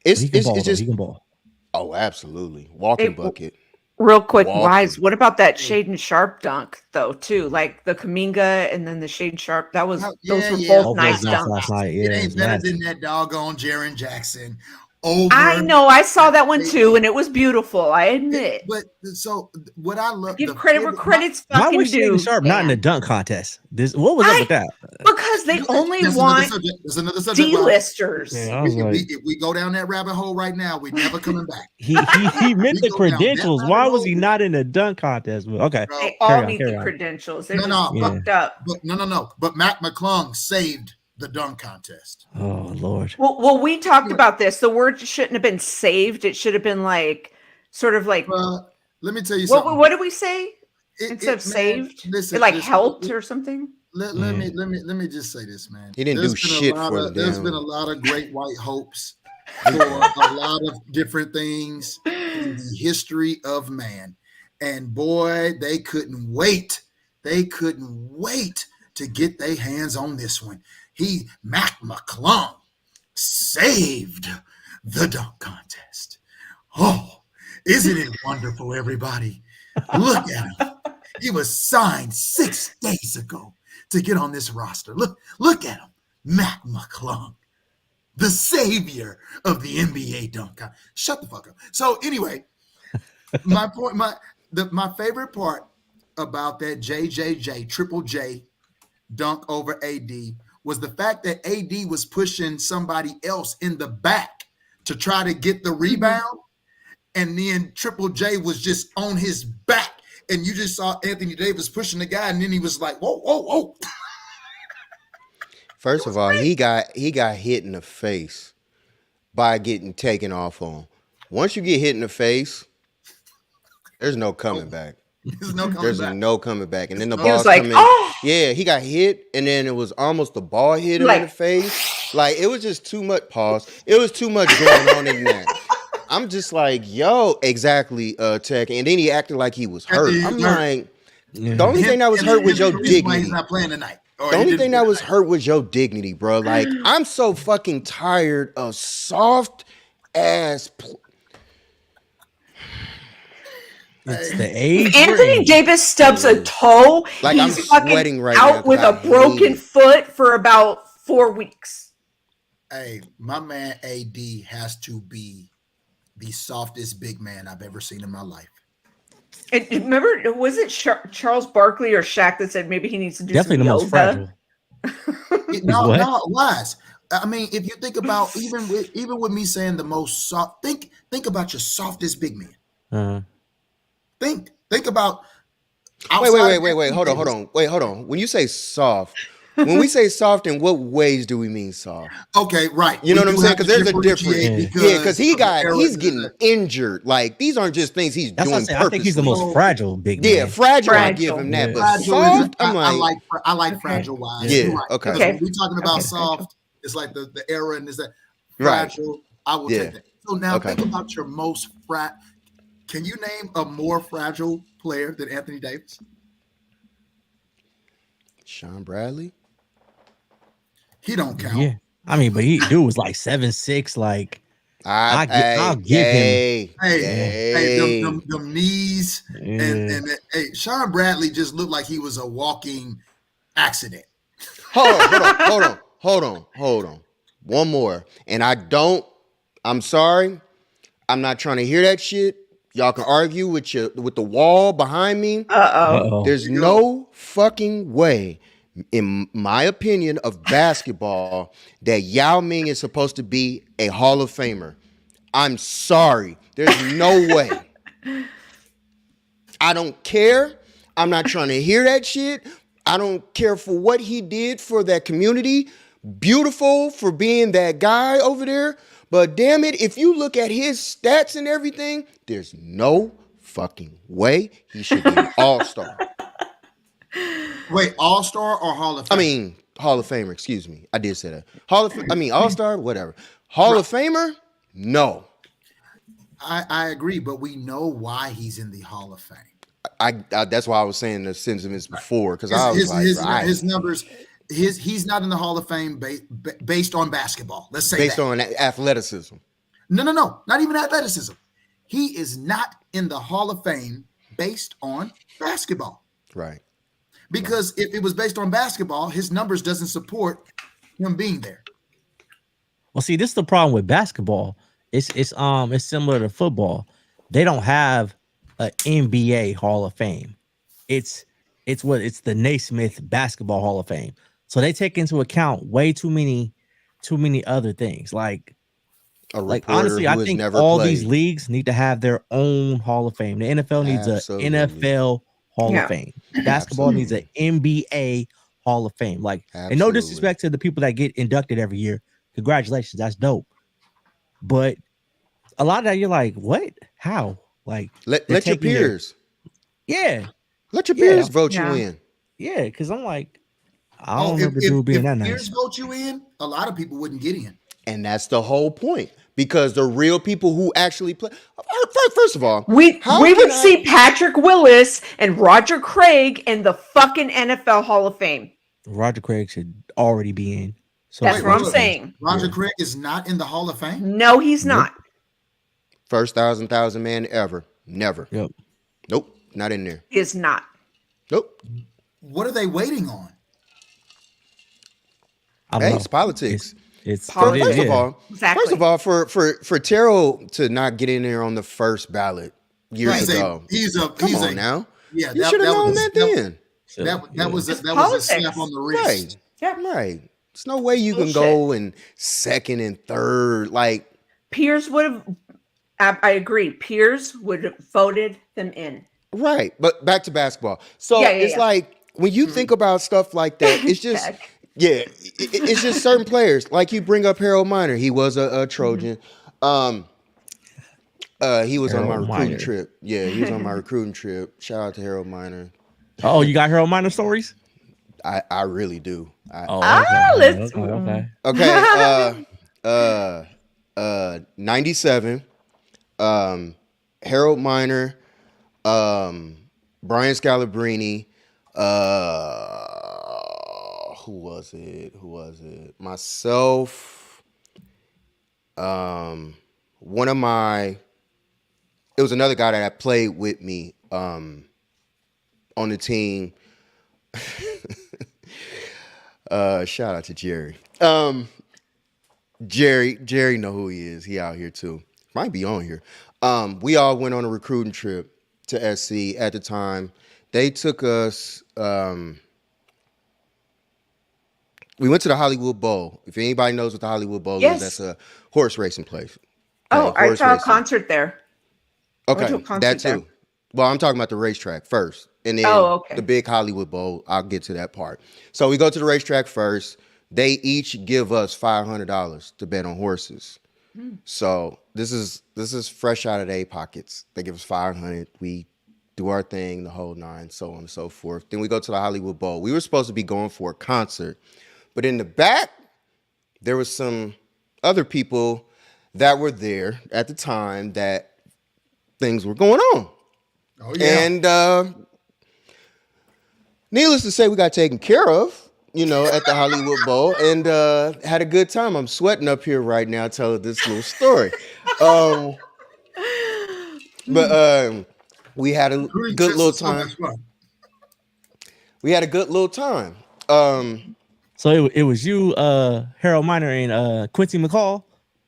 It's just he can ball. oh, absolutely. Walking Hey, bucket. Real quick, Walking. Wise, what about that Shaden Sharp dunk, though, too? Like the Kaminga and then the Shaden Sharp. Those were Yeah. both nice dunks. Last night. Yeah, It ain't it's better nasty. than that doggone Jaren Jackson. Over. I know. I saw that one, too, and it was beautiful. I admit. But so what I love. Give credit where credit's Why fucking was due. Shaden Sharp not in the dunk contest? What was up with that? Because they only That's want another subject. Rob. D-listers. Yeah, I was like, If we go down that rabbit hole right now, we're never coming back. he meant the go down that credentials. rabbit Why was hole. he not in the dunk contest? Okay. Bro, They all Carry on, need carry the on. credentials. They're No, just fucked up. But no. But Mac McClung saved the dunk contest. Oh Lord. Well, we talked about this. The word shouldn't have been saved. It should have been like, sort of like, Let me tell you something. what did we say? Instead of man, saved? listen, It like listen, helped or something? Let me just say this, man. He didn't do shit for the There's damn- been a lot of great white hopes for a lot of different things in the history of man. And boy, they couldn't wait. They couldn't wait to get their hands on this one. Mac McClung saved the dunk contest. Oh, isn't it wonderful, everybody? Look at him. He was signed 6 days ago to get on this roster. Look at him. Mac McClung, the savior of the NBA dunk contest. Shut the fuck up. So anyway, my favorite part about that Triple J dunk over AD was the fact that AD was pushing somebody else in the back to try to get the rebound. And then Triple J was just on his back. And you just saw Anthony Davis pushing the guy. And then he was like, whoa. First of all, he got hit in the face by getting taken off on. Once you get hit in the face, there's no coming back. There's no coming There's back. no coming back. And then the He ball was like, come in. oh, Yeah, he got hit, and then it was almost the ball hit him in the face. Like, it was just too much pause. It was too much going on in that. I'm just like, yo, exactly, Tech. And then he acted like he was hurt. I'm like, the only thing that was hurt was your dignity. He's not playing tonight. The only thing that was hurt was your dignity, bro. Like, I'm so fucking tired of soft ass. It's the age. Anthony Davis stubs a toe. Like, he's I'm fucking sweating right out now with a broken foot for about 4 weeks. Hey, my man AD has to be the softest big man I've ever seen in my life. And remember, was it Charles Barkley or Shaq that said maybe he needs to do Definitely some the most fragile. No, lies. I mean, if you think about even with me saying the most soft, think about your softest big man. Think about. Wait. Hold on. When you say soft, when we say soft, in what ways do we mean soft? Okay, right. You know what I'm saying? Because there's a difference. Yeah, because he's getting injured. Like, these aren't just things he's doing purposely. I think he's the most fragile big man. Yeah, fragile. I give him that. But soft, I like fragile wise. Yeah, right. okay. When we're talking about soft, it's like the era and is that fragile. Right. I will take that. So now think about your most Can you name a more fragile player than Anthony Davis? Sean Bradley? He don't count. Yeah. I mean, but dude was like 7'6", like I'll give him. Hey, them knees and hey, Sean Bradley just looked like he was a walking accident. Hold on. One more. And I'm sorry. I'm not trying to hear that shit. Y'all can argue with the wall behind me. There's no fucking way, in my opinion, of basketball that Yao Ming is supposed to be a Hall of Famer. I'm sorry. There's no way. I don't care. I'm not trying to hear that shit. I don't care for what he did for that community. Beautiful for being that guy over there. But damn it, if you look at his stats and everything, there's no fucking way he should be an all-star. Wait, all-star or Hall of Famer? I mean, Hall of Famer, excuse me. I did say that. All-star, whatever. Hall of Famer? No. I agree, but we know why he's in the Hall of Fame. I that's why I was saying the sentiments before, because I was his numbers. He's not in the Hall of Fame based on basketball. Let's say based on athleticism. No, not even athleticism. He is not in the Hall of Fame based on basketball. Right. Because if it was based on basketball, his numbers doesn't support him being there. Well, see, this is the problem with basketball. It's similar to football. They don't have an NBA Hall of Fame. It's the Naismith Basketball Hall of Fame. So they take into account way too many other things. Like honestly, I think all these leagues need to have their own Hall of Fame. The NFL needs an NFL Hall of Fame. Basketball needs an NBA Hall of Fame. Like, and no disrespect to the people that get inducted every year. Congratulations, that's dope. But a lot of that, you're like, what? How? Like, let your peers. Let your peers vote you in. Yeah, because I'm like, I don't remember dude being that nice. If peers vote you in, a lot of people wouldn't get in. And that's the whole point. Because the real people who actually play. First of all, we would see Patrick Willis and Roger Craig in the fucking NFL Hall of Fame. Roger Craig should already be in. So that's what I'm saying. Roger Craig is not in the Hall of Fame? No, he's not. First thousand man ever. Never. Yep. Nope. Not in there. He is not. Nope. What are they waiting on? It's politics. It's first of all, for Terrell to not get in there on the first ballot years ago. Come on now. Yeah, you should have known that then. That was a slap on the wrist. Right. There's no way you can go in second and third. Like, Piers would have. I agree. Piers would have voted them in. Right, but back to basketball. So it's like when you think about stuff like that, it's just Yeah, it's just certain players. Like you bring up Harold Miner. He was a Trojan. He was on my Harold recruiting Miner. trip. Yeah, he was on my recruiting trip. Shout out to Harold Miner. Oh, you got Harold Miner stories? I really do. Oh, okay. let's. Okay. Okay. 97. Harold Miner. Brian Scalabrine. Who was it? Myself. One of my. It was another guy that I played with me on the team. Shout out to Jerry. Jerry know who he is. He out here too. Might be on here. We all went on a recruiting trip to SC at the time. They took us. We went to the Hollywood Bowl. If anybody knows what the Hollywood Bowl is, that's a horse racing place. Oh, I horse saw a racing. concert there. Okay, concert that too. there. Well, I'm talking about the racetrack first, and then the big Hollywood Bowl. I'll get to that part. So we go to the racetrack first. They each give us $500 to bet on horses. So this is fresh out of their pockets. They give us $500. We do our thing, the whole nine, so on and so forth. Then we go to the Hollywood Bowl. We were supposed to be going for a concert, but in the back there was some other people that were there at the time that things were going on. Oh yeah. And needless to say, we got taken care of, at the Hollywood Bowl, and had a good time. I'm sweating up here right now telling this little story. But we had a good little time. We had a good little time. So it was you, Harold Miner, and Quincy McCall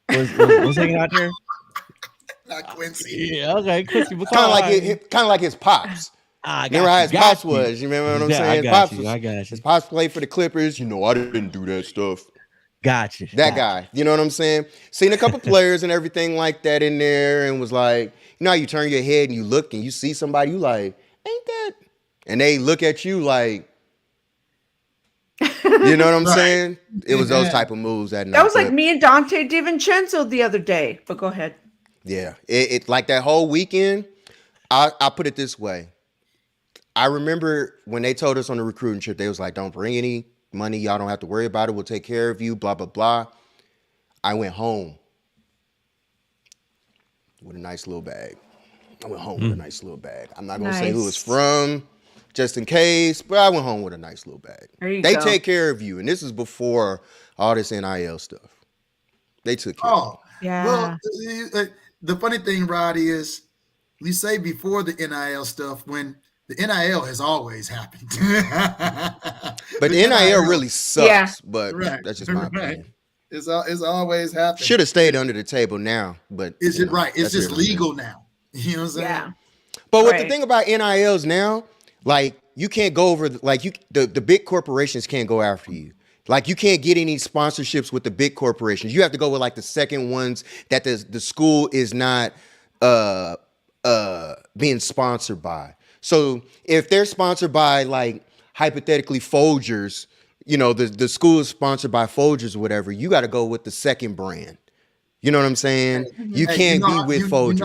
was hanging out there. Not Quincy. Yeah, okay, Quincy McCall. Kind of like his pops. Remember how his pops was? You remember what I'm saying? I got you. His pops played for the Clippers. I didn't do that stuff. Gotcha. That guy. You know what I'm saying? Seen a couple players and everything like that in there, and was like, how you turn your head and you look and you see somebody, you like, ain't that? And they look at you like, you know what I'm saying? It was those type of moves that night. That was like me and Dante DiVincenzo the other day. But go ahead. Yeah, it like that whole weekend. I put it this way. I remember when they told us on the recruiting trip, they was like, "Don't bring any money. Y'all don't have to worry about it. We'll take care of you." Blah blah blah. I went home with a nice little bag. I'm not gonna say who it's from, just in case. But I went home with a nice little bag. They take care of you, and this is before all this NIL stuff. They took care of you. Yeah. Well, the funny thing, Roddy, is we say before the NIL stuff when the NIL has always happened. But the NIL really sucks. Yeah. But that's just my opinion. It's always happened. Should have stayed under the table now, but is it right? It's just legal now. You know what I'm saying? Yeah. But what the thing about NILs now, like you can't go over the big corporations can't go after you. Like you can't get any sponsorships with the big corporations. You have to go with like the second ones that the school is not being sponsored by. So if they're sponsored by like hypothetically Folgers, the school is sponsored by Folgers or whatever, you got to go with the second brand. You know what I'm saying? You can't be with Folgers.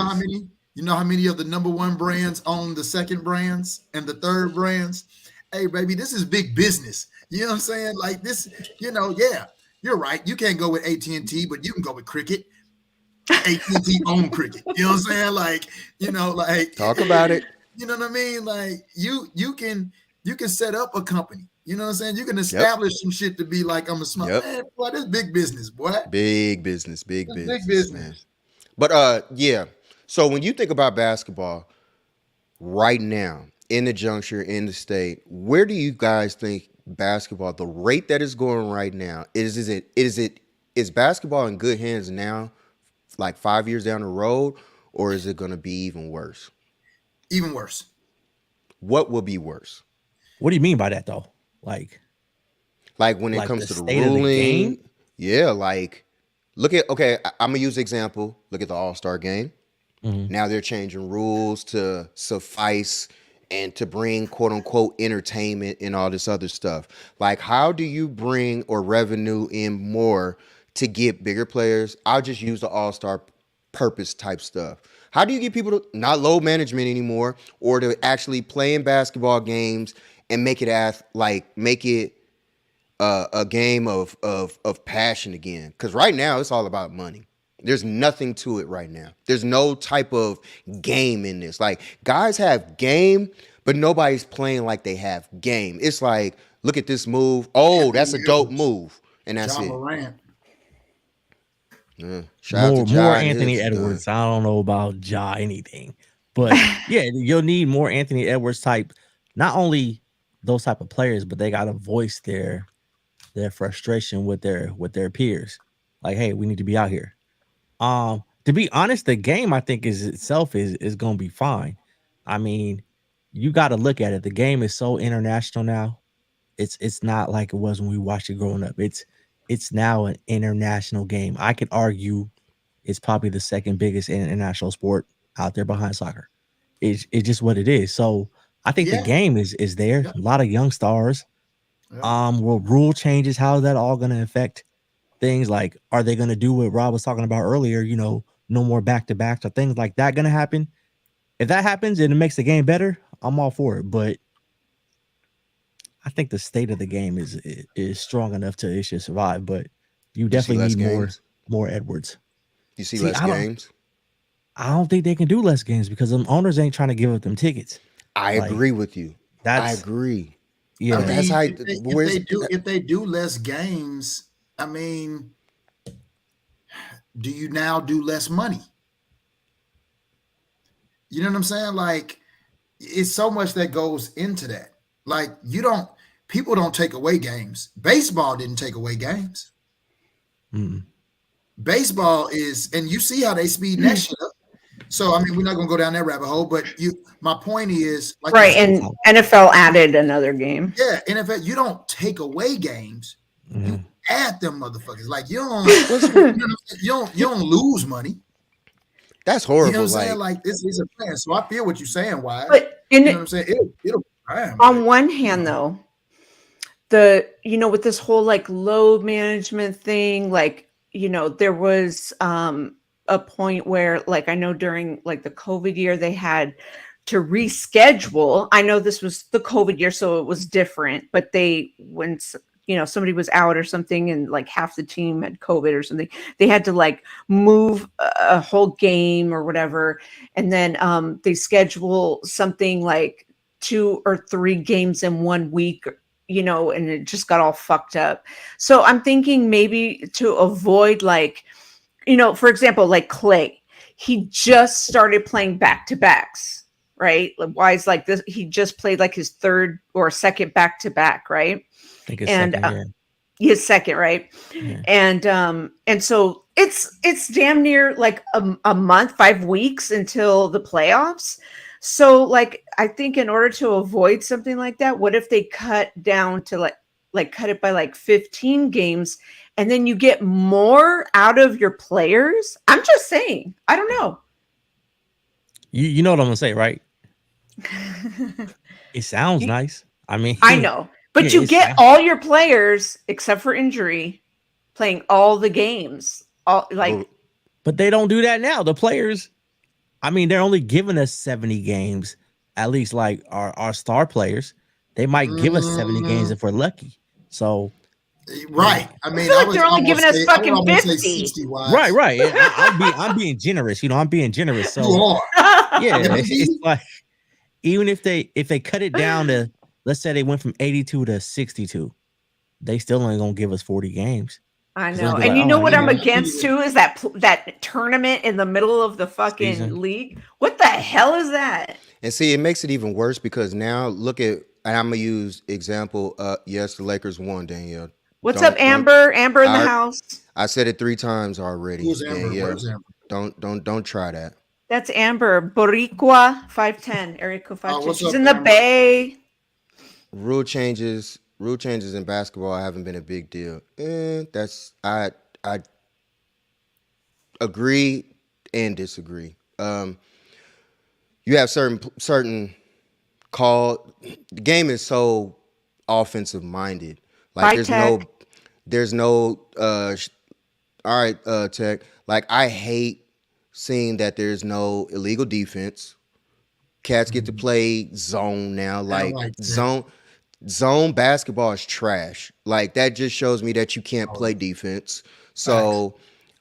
You know how many of the number one brands own the second brands and the third brands? Hey, baby, this is big business. You know what I'm saying? Like this, yeah, you're right. You can't go with AT&T, but you can go with Cricket. AT&T own Cricket. You know what I'm saying? Like, talk about it. You know what I mean? Like you can set up a company. You know what I'm saying? You can establish some shit to be like, I'm a smart man. Boy, this big business, boy. Big business, man. But yeah. So when you think about basketball right now, in the juncture, in the state, where do you guys think basketball, the rate that it's going right now, is basketball in good hands now, like 5 years down the road, or is it going to be even worse? Even worse. What will be worse? What do you mean by that, though? Like when it comes to the ruling, yeah. Like, I'm gonna use an example. Look at the All-Star game. Mm-hmm. Now they're changing rules to suffice and to bring quote unquote entertainment and all this other stuff. Like, how do you bring or revenue in more to get bigger players? I'll just use the all-star purpose type stuff. How do you get people to not load management anymore, or to actually play in basketball games and make it a game of passion again? Because right now it's all about money. There's nothing to it right now. There's no type of game in this. Like, guys have game, but nobody's playing like they have game. It's like, look at this move. Oh, that's a dope move, and that's John it. Morant. Yeah. Shout out to More Ja and Anthony his Edwards. I don't know about Ja anything, but yeah, you'll need more Anthony Edwards type. Not only those type of players, but they got to voice their frustration with their peers. Like, hey, we need to be out here. To be honest, the game I think is gonna be fine. I mean, you got to look at it. The game is so international now. It's not like it was when we watched it growing up. It's now an international game. I could argue it's probably the second biggest international sport out there behind soccer. It's just what it is. So I think the game is there. Yeah. A lot of young stars. Yeah. Well, rule changes. How is that all going to affect things? Like, are they going to do what Rob was talking about earlier? You know, no more back-to-backs or things like that going to happen? If that happens and it makes the game better, I'm all for it. But I think the state of the game is strong enough to it should survive. But you definitely need more Edwards. You see less games? I don't think they can do less games because them owners ain't trying to give up them tickets. I agree with you. I agree. Yeah, I mean, that's how. if they do less games, I mean, do you now do less money? You know what I'm saying? Like, it's so much that goes into that. Like, people don't take away games. Baseball didn't take away games. Baseball is, and you see how they speed that shit up. So, I mean, we're not going to go down that rabbit hole, but my point is, like, right, and NFL added another game. Yeah, NFL, you don't take away games, you add them motherfuckers. Like, you don't lose money. That's horrible. You know what I'm saying? Like, this is a plan. So I feel what you're saying, Wise. But you know what I'm saying? It'll on one hand, though, with this whole like load management thing, like, there was a point where, like, I know during like the COVID year, they had to reschedule. I know this was the COVID year, so it was different, but when somebody was out or something and like half the team had COVID or something, they had to like move a whole game or whatever. And then they schedule something like 2 or 3 games in 1 week, and it just got all fucked up. So I'm thinking maybe to avoid, like, for example, like Clay, he just started playing back-to-backs, right? Wise like this, he just played like his third or second back-to-back, right? I think it's second, his second, right? Yeah. And so it's damn near like a month, 5 weeks until the playoffs. So like, I think in order to avoid something like that, what if they cut down to like cut it by like 15 games, and then you get more out of your players? I'm just saying, I don't know. You know what I'm gonna say, right? It sounds nice. I mean, I know. But you get all your players, except for injury, playing all the games. But they don't do that now. The players, I mean, they're only giving us 70 games, at least like our star players. They might give us 70 games if we're lucky. So, right. I mean, they're only giving us fucking 50. Right. I'm being generous. I'm being generous. So, you are. Yeah, it's like, even if they cut it down to, let's say they went from 82 to 62, they still only gonna give us 40 games. I know. And you know what I'm against too is that tournament in the middle of the fucking league. What the hell is that? And see, it makes it even worse because now look at, and I'm gonna use example. Yes, the Lakers won, Danielle. What's up, Amber? Amber in the house. I said it 3 times already. Who's Amber? Where's Amber? Don't try that. That's Amber. Boricua 510. Area code 510. She's in the Amber? Bay. Rule changes in basketball haven't been a big deal. I agree and disagree. You have certain called. The game is so offensive minded. Like Bye, Tech. there's no all right, Tech. Like I hate seeing that there's no illegal defense. Cats get to play zone now. Like zone basketball is trash. Like that just shows me that you can't play defense. So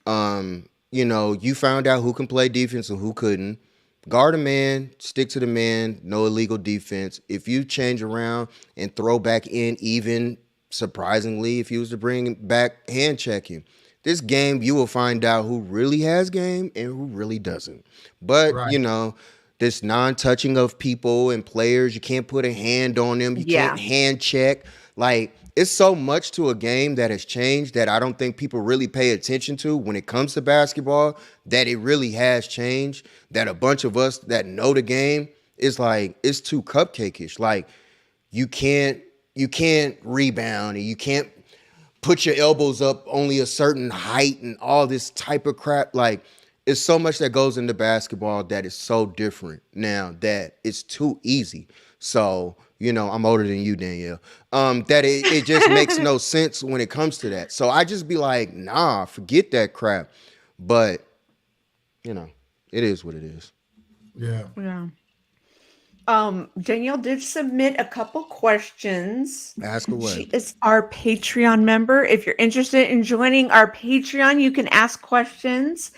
you found out who can play defense and who couldn't. Guard a man, stick to the man, no illegal defense. If you change around and throw back in, even surprisingly, if you was to bring back hand checking, this game you will find out who really has game and who really doesn't. But this non-touching of people and players, you can't put a hand on them, you can't hand check. Like it's so much to a game that has changed that I don't think people really pay attention to when it comes to basketball, that it really has changed, that a bunch of us that know the game is like, it's too cupcake-ish. Like you can't rebound and you can't put your elbows up only a certain height and all this type of crap. Like it's so much that goes into basketball that is so different now that it's too easy. So, I'm older than you, Danielle. That it just makes no sense when it comes to that. So I just be like, nah, forget that crap. But, it is what it is. Yeah. Danielle did submit a couple questions. Ask away. She is our Patreon member. If you're interested in joining our Patreon, you can ask questions.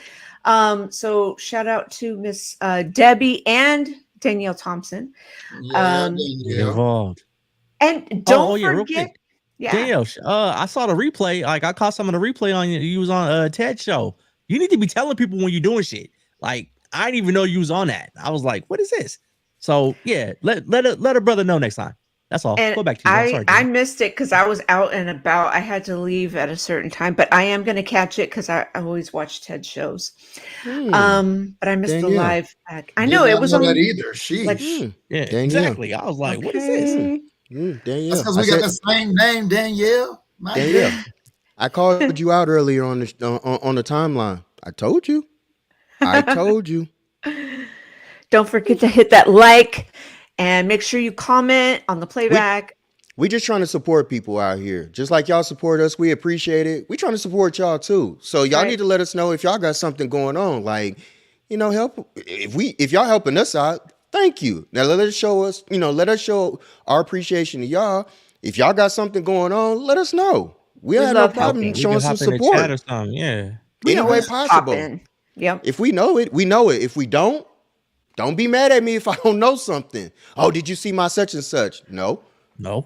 So shout out to Miss Debbie and Danielle Thompson. Involved. And don't real forget. quick. Yeah. Danielle, I saw the replay. Like I caught some of the replay on you was on Ted show. You need to be telling people when you're doing shit. Like I didn't even know you was on that. I was like, what is this? So yeah, let her brother know next time. That's all. And go back to you. I'm sorry, I missed it because I was out and about. I had to leave at a certain time, but I am going to catch it because I always watch TED shows. But I missed the live back. I know it was on that either. Exactly. I was like, what is this? Danielle. That's because we got the same name, Danielle. Danielle. I called you out earlier on the timeline. I told you. Don't forget to hit that like and make sure you comment on the playback. We just trying to support people out here. Just like y'all support us, we appreciate it. We trying to support y'all too. So y'all need to let us know if y'all got something going on. Like, help if y'all helping us out, thank you. Now let us show our appreciation to y'all. If y'all got something going on, let us know. We have no problem showing some support. Chat or something. Yeah. Any way possible. Yep. If we know it, we know it. If we don't be mad at me if I don't know something. Oh, did you see my such and such? No.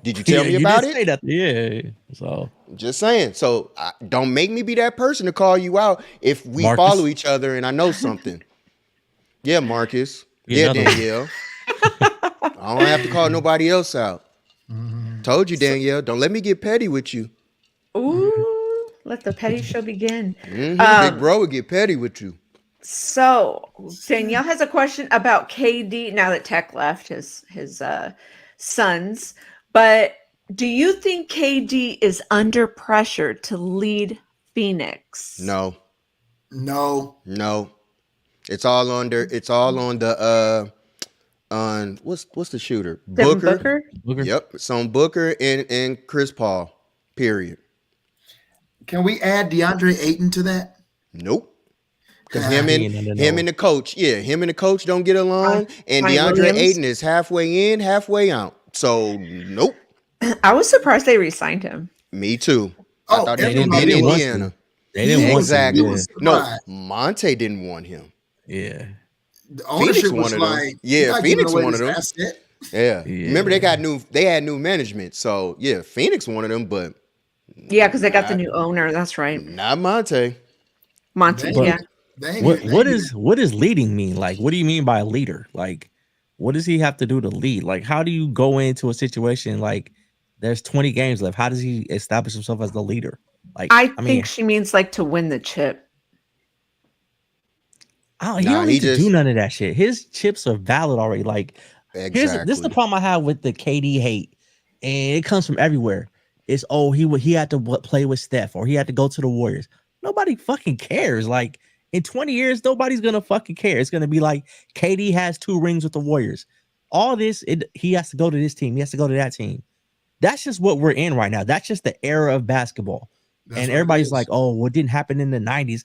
Did you tell me about it? Say that. Yeah. So just saying. So don't make me be that person to call you out if we follow each other and I know something. Yeah, Marcus. Yeah, Danielle. I don't have to call nobody else out. Told you, Danielle. Don't let me get petty with you. Ooh, let the petty show begin. Big bro would get petty with you. So Danielle has a question about KD now that Tech left his sons. But do you think KD is under pressure to lead Phoenix? No. It's all on the what's the shooter? Booker? Yep. It's on Booker and Chris Paul. Period. Can we add DeAndre Ayton to that? Nope. Because him and the coach, him and the coach don't get along, and DeAndre Ayton is halfway in, halfway out. So nope. I was surprised they re-signed him. Me too. I thought they didn't in Indiana. They didn't want exactly. him. No, Monte didn't want him. Yeah. The ownership was like, Phoenix wanted him. Asset. Yeah. Remember they had new management. So Phoenix wanted him, but because they got the new owner. That's right. Not Monte. What does leading mean? Like, what do you mean by a leader? Like, what does he have to do to lead? Like, how do you go into a situation like there's 20 games left? How does he establish himself as the leader? Like, I mean, she means like to win the chip. He don't need to do none of that shit. His chips are valid already. Like, this is the problem I have with the KD hate, and it comes from everywhere. It's he had to play with Steph, or he had to go to the Warriors. Nobody fucking cares. Like, in 20 years, nobody's gonna fucking care. It's gonna be like KD has 2 rings with the Warriors. all this, he has to go to this team. He has to go to that team. That's just what we're in right now. That's just the era of basketball. That's and what it everybody's is. like, oh, what didn't happen in the 90s?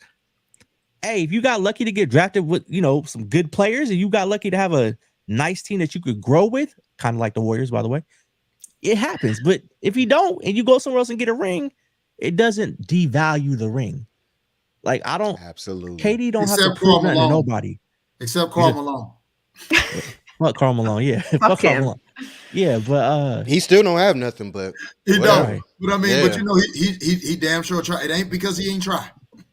Hey, if you got lucky to get drafted with, some good players, and you got lucky to have a nice team that you could grow with, kind of like the Warriors, by the way, it happens. But if you don't, and you go somewhere else and get a ring, it doesn't devalue the ring. Like, I don't. Absolutely. KD don't have Except to prove Karl nothing to Malone. nobody. Except Karl Malone. Fuck Karl Malone, yeah. Fuck Karl him. Malone. Yeah, but He still don't have nothing, but He whatever. don't. But I mean, Yeah. but he damn sure tried. It ain't because he ain't tried.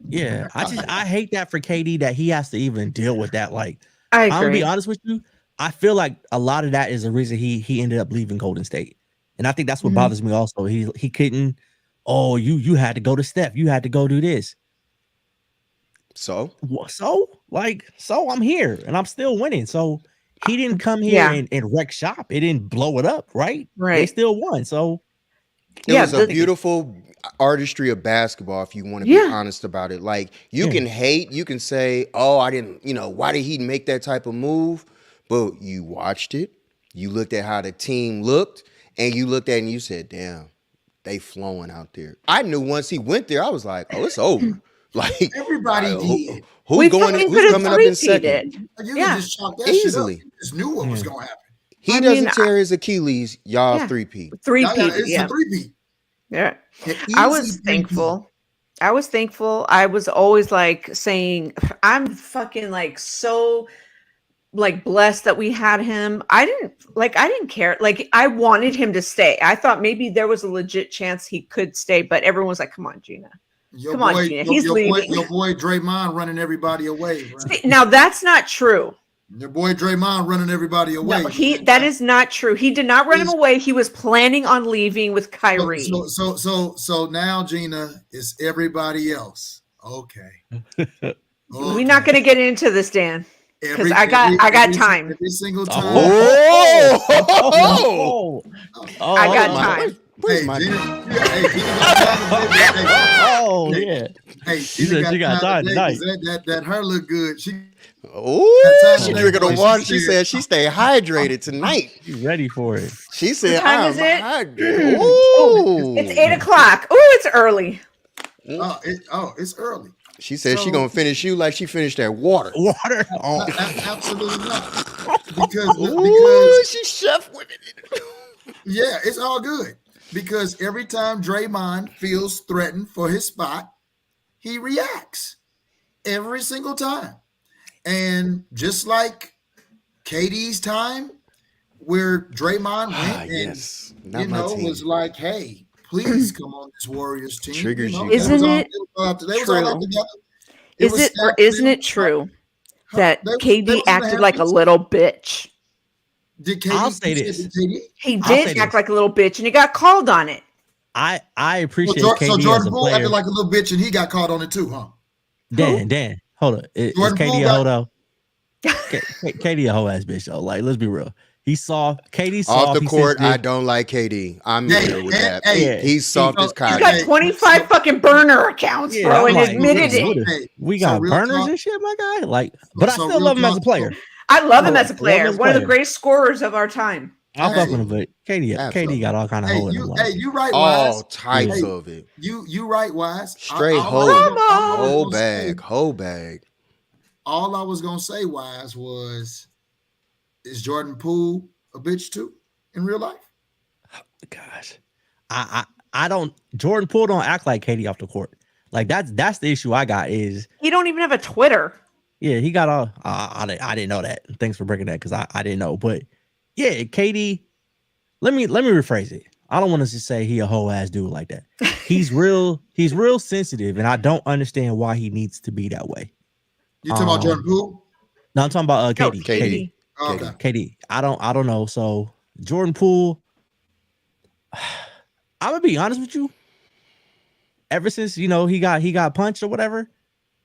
yeah, I hate that for KD that he has to even deal with that. Like, I I'm gonna be agree. honest with you. I feel like a lot of that is the reason he ended up leaving Golden State, and I think that's what Mhm. bothers me. Also, he couldn't. Oh, you had to go to Steph. You had to go do this. So So I'm here and I'm still winning. So he didn't come here Yeah. and wreck shop. It didn't blow it up, right? They Right. still won. So it was a the- beautiful artistry of basketball, if you want to be Yeah. honest about it. Like, you Yeah. can hate, you can say, oh, I didn't, why did he make that type of move? But you watched it, you looked at how the team looked, and you looked at it and you said, damn, they flowing out there. I knew once he went there, I was like, oh, it's over. Like, Everybody did. who's coming up in second? You Yeah. can just chalk that Easily. shit up. You just knew what was Yeah. going to happen. He I doesn't mean, tear his Achilles, y'all Yeah. three-peat. Three-peat, It's yeah. a three-peat. Yeah. An I easy was three-peat. thankful. I was always like saying, I'm fucking like so like blessed that we had him. I didn't care. Like, I wanted him to stay. I thought maybe there was a legit chance he could stay, but everyone was like, come on, Gina. Your Come on, boy, Gina. He's your leaving. Boy, your boy Draymond running everybody away. Bro. See, now that's not true. Your boy Draymond running everybody away. No, that is not true. He did not run him away. He was planning on leaving with Kyrie. So now, Gina, it's everybody else. Okay. We're not going to get into this, Dan, because I got time. Every single time. Oh! I got my- time. Where's my- Gina got time. oh yeah. Hey, She said she got time tonight. That her look good. She Oh, she That drinking time the water. She she said she stay hydrated tonight. You ready for it? She said, time I'm is it? hydrated. Oh, Ooh. it's 8:00. Oh, it's early. it's early. She said she So- gonna finish you like she finished that water. Water. Oh. Absolutely not. Because Ooh, she chef with it. yeah, it's all good. Because every time Draymond feels threatened for his spot, he reacts every single time. And just like KD's time, where Draymond went and Yes, not my team. was like, "Hey, please come on this Warriors team." Triggers you. they Isn't was all- it they was all true? out together. Is was it or Steph, isn't they it was- true Huh? that They was KD in the acted like a Hamptons. little bitch? Did KD? I'll say you said this. did KD? He I'll say did this. act like a little bitch, and he got called on it. I So, appreciate so KD as Jordan a Poole player. acted like a little bitch, and he got caught on it too, huh? Dan, hold up. Is Jordan Poole KD a got- hoe though? KD a hoe ass bitch though. Like, let's be real. He saw KD soft. Off the he court, I sensitive. don't like KD. I'm Hey, here with that. hey, He's soft as He's cotton. got Hey, 25 fucking burner accounts, Yeah, bro, I'm and like, admitted nigga, what it. if- Hey, we so got real burners talk- and shit, my guy. Like, but I so still real love him as a talk- player. I love him I as a love him player. as a One of the player. greatest scorers of our time. I'll Hey. fuck with him, but KD Absolutely. got all kind of Hey, hoe in him. Like, you right, All Wise. types Hey. of it. You right, Wise. Straight All hoe. on. Whole bag. Whole bag. All I was gonna say, Wise, was, is Jordan Poole a bitch too in real life? gosh, I don't. Jordan Poole don't act like KD off the court. Like, that's the issue I got is. He don't even have a Twitter. Yeah, he got all. I didn't know that. Thanks for breaking that because I didn't know. But yeah, KD. Let me rephrase it. I don't want to just say he a whole ass dude like that. He's real sensitive, and I don't understand why he needs to be that way. You talking about Jordan Poole? No, I'm talking about No, KD. KD. Okay. KD. I don't know. So Jordan Poole. I'm gonna be honest with you. Ever since he got punched or whatever,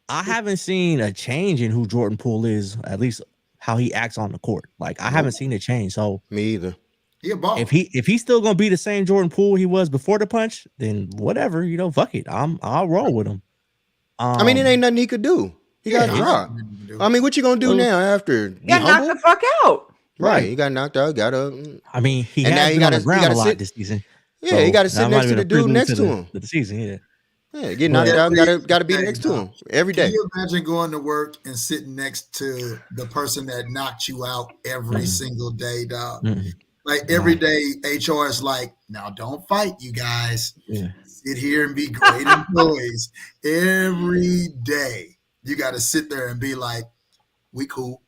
I haven't seen a change in who Jordan Poole is. At least how he acts on the court. Like, I haven't seen a change. So Me either. He a ball. if he's still gonna be the same Jordan Poole he was before the punch, then whatever. Fuck it. I'll roll with him. I mean, it ain't nothing he could do. He got dropped. I mean, what you gonna do now after? Yeah, knock the fuck out. Right. He got knocked out. I mean, he And now has you been on gotta- the ground you a gotta lot sit- this season. Yeah, he got to sit that might next have to been the a dude prelude next to the- him. to the season. Yeah. Yeah, get knocked out. Got to be next to him every Can day. you imagine going to work and sitting next to the person that knocked you out every single day, dog? Mm-mm. Like every day, HR is like, now don't fight, you guys. Yeah. Sit here and be great employees. Every day, you got to sit there and be like, we cool.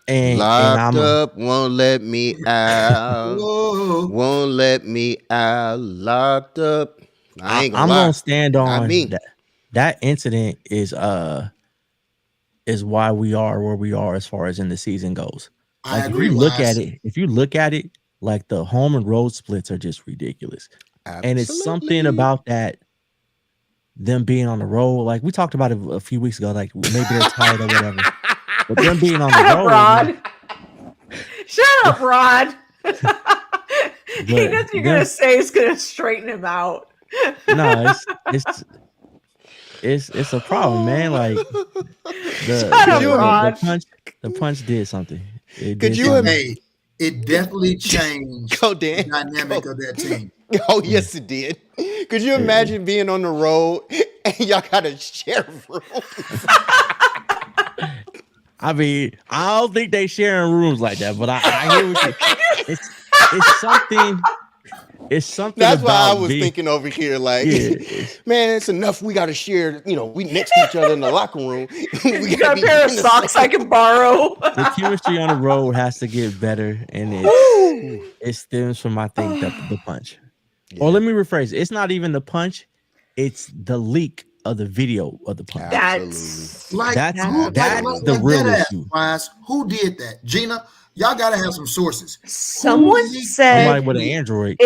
And Locked I'm up, won't let me out. Whoa. Won't let me out. Locked up. I ain't gonna lie. gonna stand Not on me. that incident is why we are where we are as far as in the season goes. I Like agree. if you look at it, like the home and road splits are just ridiculous. And it's something Absolutely. about that, them being on the road. Like we talked about it a few weeks ago, like maybe they're tired or whatever. But them being on Shut the up, road, Rod. Shut up, Rod. Nothing you're gonna say is gonna straighten him out. no, it's a problem, man. Like Shut up, Rod. the punch did something. It Could did you something. Hey, it definitely changed Go, the Dan. dynamic Go. of that team. Oh, yes, it did. Could you imagine being on the road and y'all got to share rooms? I mean, I don't think they sharing rooms like that, but I hear what you. It's something. It's something. That's why I about was being- thinking over here, like, Yeah. man, it's enough. We got to share. You know, we next to each other in the locker room. We You got a pair of in the socks I can borrow. The chemistry on the road has to get better, and it stems from I think the punch. Yeah. Or let me rephrase: it's not even the punch; it's the leak of the video of the punch. That's Like That's like the real that ass, issue. Wise. Who did that? Gina, y'all gotta have some sources. someone Who said Somebody with an Android.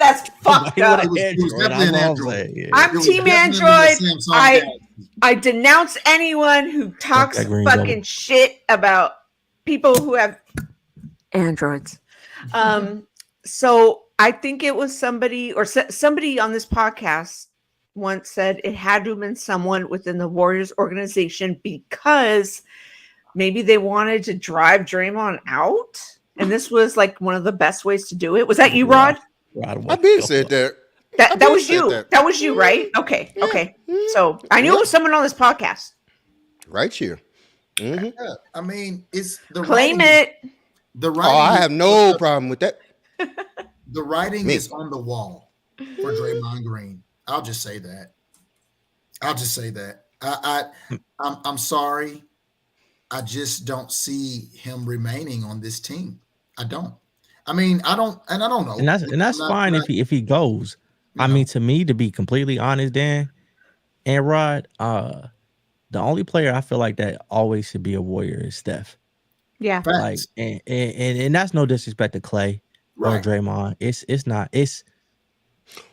That's fucked Somebody up. with an It was Android. definitely an I'm all Android. saying, yeah. I'm It was Team definitely Android. the Samsung I Galaxy. I denounce anyone who talks that green fucking devil. shit about people who have androids. So I think it was somebody or somebody on this podcast once said it had to have been someone within the Warriors organization because maybe they wanted to drive Draymond out, and this was like one of the best ways to do it. Was that you, Rod? I've been said that. That been was said you. that. That was you, right? Okay. Yeah. Okay. So I knew it was someone on this podcast. Right here. Mhm. Yeah, I mean, it's the Claim writing, it. The writing. Oh, I is- have no problem with that. The writing Me. is on the wall for Draymond Green. I'll just say that. I'm sorry. I just don't see him remaining on this team. I don't. I mean, I don't know. And that's fine if he goes. I mean, to me, to be completely honest, Dan and Rod, the only player I feel like that always should be a Warrior is Steph. Yeah. Like, and that's no disrespect to Clay or Right. Draymond. It's not. It's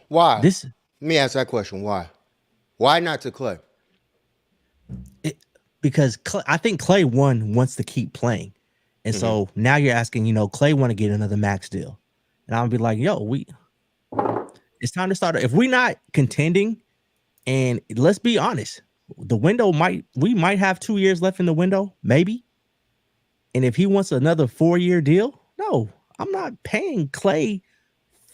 Why? this. Let me ask that question. Why? Why not to Clay? Because I think Clay wants to keep playing, and so now you're asking, Clay want to get another max deal, and I'll be like, it's time to start. If we not contending, and let's be honest, we might have 2 years left in the window, maybe, and if he wants another 4-year deal, no, I'm not paying Clay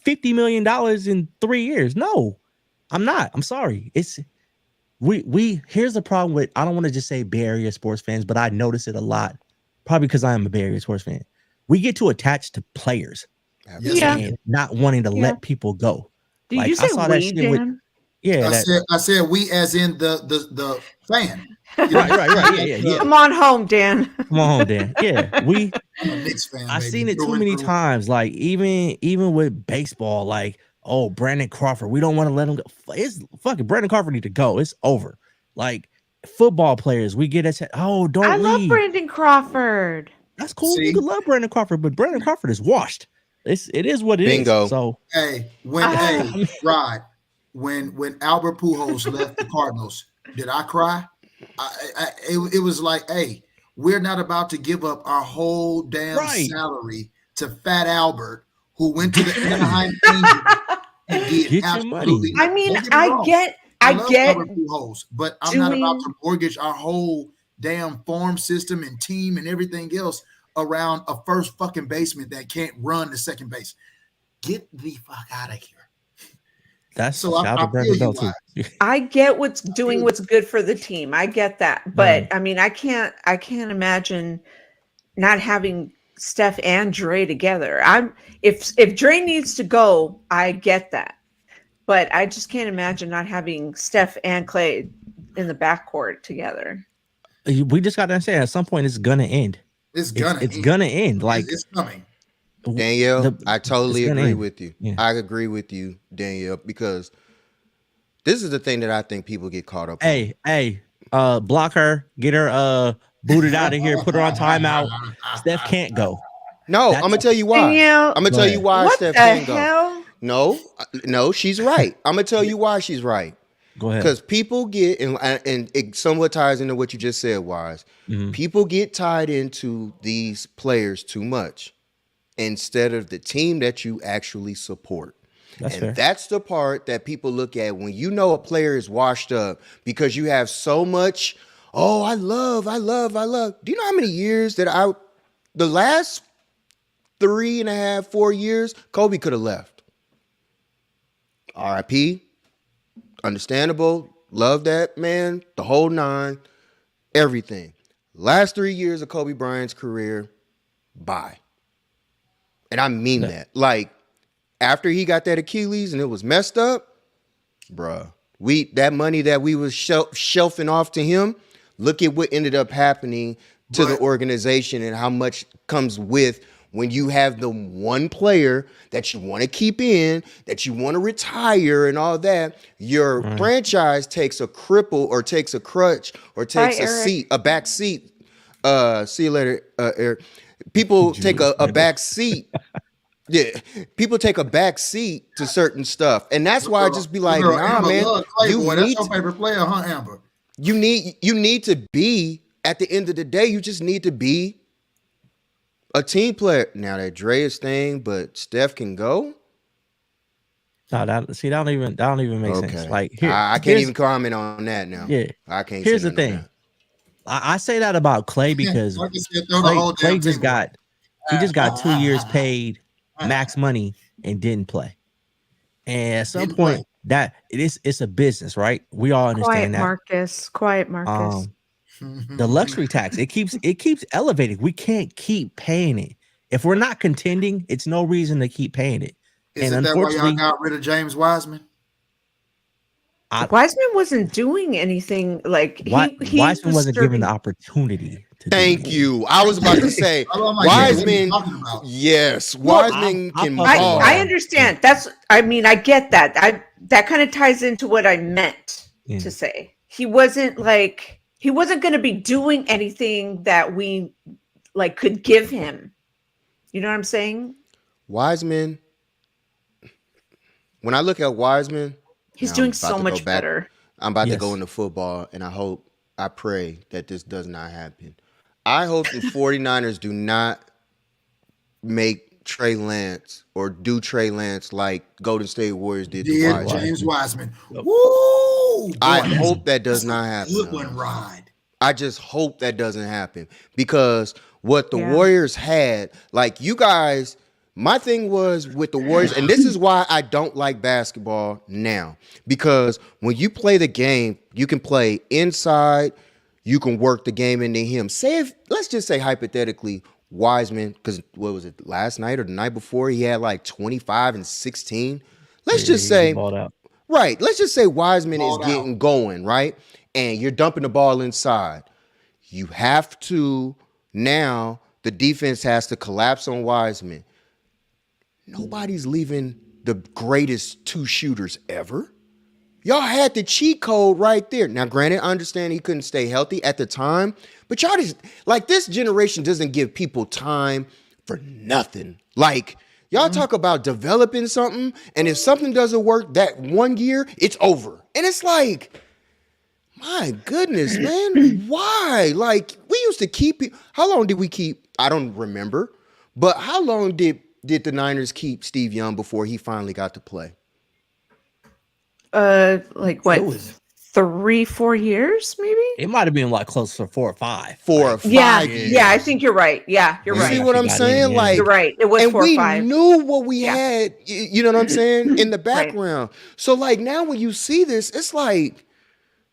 $50 million in 3 years. No, I'm not. I'm sorry. Here's the problem with, I don't want to just say Bay Area sports fans, but I notice it a lot, probably because I am a Bay Area sports fan. We get too attached to players Yeah. and not wanting to let people go. Did Like, you say I saw that we, shit with- Dan? Yeah, I said we as in the fan. right. Yeah. Come on home, Dan. Come on home, Dan. Yeah, I'm a Knicks fan. I've baby, seen it through too and many through. times. Like even with baseball, like, oh, Brandon Crawford, we don't want to let him go. It's fucking Brandon Crawford need to go. It's over. Like football players, we get it. Oh, don't I leave. love Brandon Crawford. That's cool. See? You can love Brandon Crawford, but Brandon Crawford is washed. It is what it is. Bingo. So Hey, Rod, when Albert Pujols left the Cardinals, did I cry? It was like, hey, we're not about to give up our whole damn Right. salary to Fat Albert, who went to the Anaheim Angels and did Get your absolutely. money. I mean, Don't get me I wrong. get I love Albert Pujols, but I'm not about doing- to mortgage our whole damn farm system and team and everything else around a first fucking baseman that can't run the second base. Get the fuck out of here. That's So shout I to Brandon feel Bell you, too. I get what's good for the team. I get that. But I mean, I can't imagine not having Steph and Dre together. If Dre needs to go, I get that. But I just can't imagine not having Steph and Clay in the backcourt together. We just got to understand at some point it's gonna end. It's gonna end. Like it's coming. Danielle, I totally agree with you. Yeah. I agree with you, Danielle, because this is the thing that I think people get caught up on. Hey, block her, get her booted out of here, put her on timeout. Steph can't go. No, I'm gonna tell you why. Danielle, I'm gonna tell you why what Steph the can't hell? go. No, she's right. I'm gonna tell you why she's right. Go ahead. Because people get, and it somewhat ties into what you just said, Wise. People get tied into these players too much instead of the team that you actually support. That's and fair. That's the part that people look at when you know a player is washed up because you have so much, I love. Do you know how many years that the last 3.5, 4 years, Kobe could have left. RIP. Understandable. Love that man. The whole nine. Everything. Last 3 years of Kobe Bryant's career, bye. And I mean that. Like, after he got that Achilles and it was messed up, bruh, that money that we was shelving off to him, look at what ended up happening to the organization and how much comes with when you have the one player that you want to keep in, that you want to retire and all that. Your franchise takes a cripple or takes a crutch or takes a back seat. See you later, Eric. People take a back seat. Yeah, people take a back seat to certain stuff, and that's why I just be like, nah, Amber man. That's your favorite player, huh, Amber? You need to be, at the end of the day, you just need to be a team player. Now that Dre's thing, but Steph can go. No, that don't even make sense. Like I can't even comment on that now. Yeah, I can't. Here's the thing. I say that about Clay because Clay just got 2 years paid max money and didn't play. And at some point, that it's a business, right? We all understand Quiet Marcus. The luxury tax, it keeps elevating. We can't keep paying it. If we're not contending, it's no reason to keep paying it. Isn't that why y'all got rid of James Wiseman? Wiseman wasn't doing anything like Wiseman wasn't given the opportunity to Thank you. I was about to say Wiseman. Yes, Wiseman can ball. I understand. I get that. That kind of ties into what I meant to say. He wasn't going to be doing anything that we could give him. You know what I'm saying? Wiseman. When I look at Wiseman, he's doing so much better. I'm about to go into football, and I pray that this does not happen. I hope the 49ers do not make Trey Lance or do Trey Lance like Golden State Warriors did to Wiseman. James Wiseman. Woo! I hope that does not happen. Good one, ride. I just hope that doesn't happen because what the Warriors had, you guys. My thing was with the Warriors, and this is why I don't like basketball now, because when you play the game, you can play inside, you can work the game into him. Let's just say hypothetically, Wiseman, because what was it, last night or the night before, he had 25 and 16. Let's just say Wiseman is getting going, right? And you're dumping the ball inside. You have to, now the defense has to collapse on Wiseman. Nobody's leaving the greatest two shooters ever. Y'all had the cheat code right there. Now, granted, I understand he couldn't stay healthy at the time, but y'all just, this generation doesn't give people time for nothing. Y'all talk about developing something, and if something doesn't work that 1 year, it's over. And it's my goodness, man, why? We used to keep it. How long did we keep? I don't remember, but how long did the Niners keep Steve Young before he finally got to play? What? 3-4 years, maybe? It might have been like close to 4 or 5. 4 or Like, 5 Yeah, years. yeah, I think you're right. Yeah, you're You right. see what I'm got saying? in, yeah. Like, You're right. It was and 4 or we 5. knew what we Yeah. had, you know what I'm saying, in the Right. background. So like now when you see this, it's like,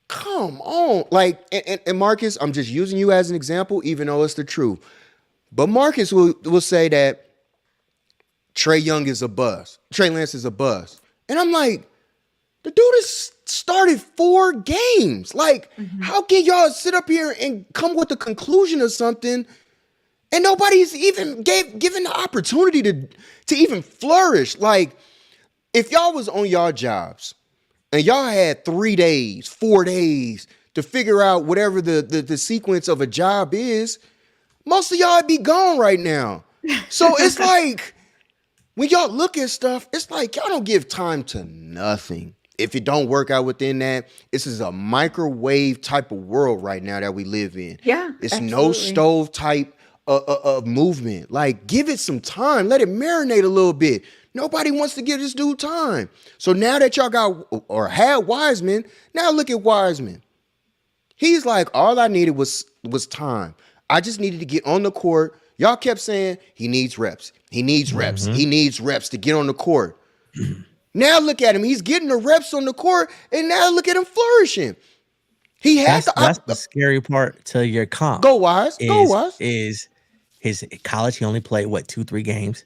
come on. Like, and Marcus, I'm just using you as an example, even though it's the truth. But Marcus will say that Trae Young is a bust. Trey Lance is a bust. And I'm like, the dude has started 4 games. Like, how can y'all sit up here and come with the conclusion of something and nobody's even given the opportunity to even flourish? Like, if y'all was on y'all jobs and y'all had 3 days, 4 days to figure out whatever the sequence of a job is, most of y'all would be gone right now. So it's like, when y'all look at stuff, it's like y'all don't give time to nothing. If it don't work out within that, this is a microwave type of world right now that we live in. Yeah, It's absolutely. no stove type of movement. Like, give it some time. Let it marinate a little bit. Nobody wants to give this dude time. So now that y'all got or had Wiseman, now look at Wiseman. He's like, all I needed was time. I just needed to get on the court. Y'all kept saying he needs reps. He needs reps. He needs reps to get on the court. Now look at him. He's getting the reps on the court, and now look at him flourishing. He has that's the scary part to your comp. Go Wise. Go Wise. Is his college, he only played, 2-3 games.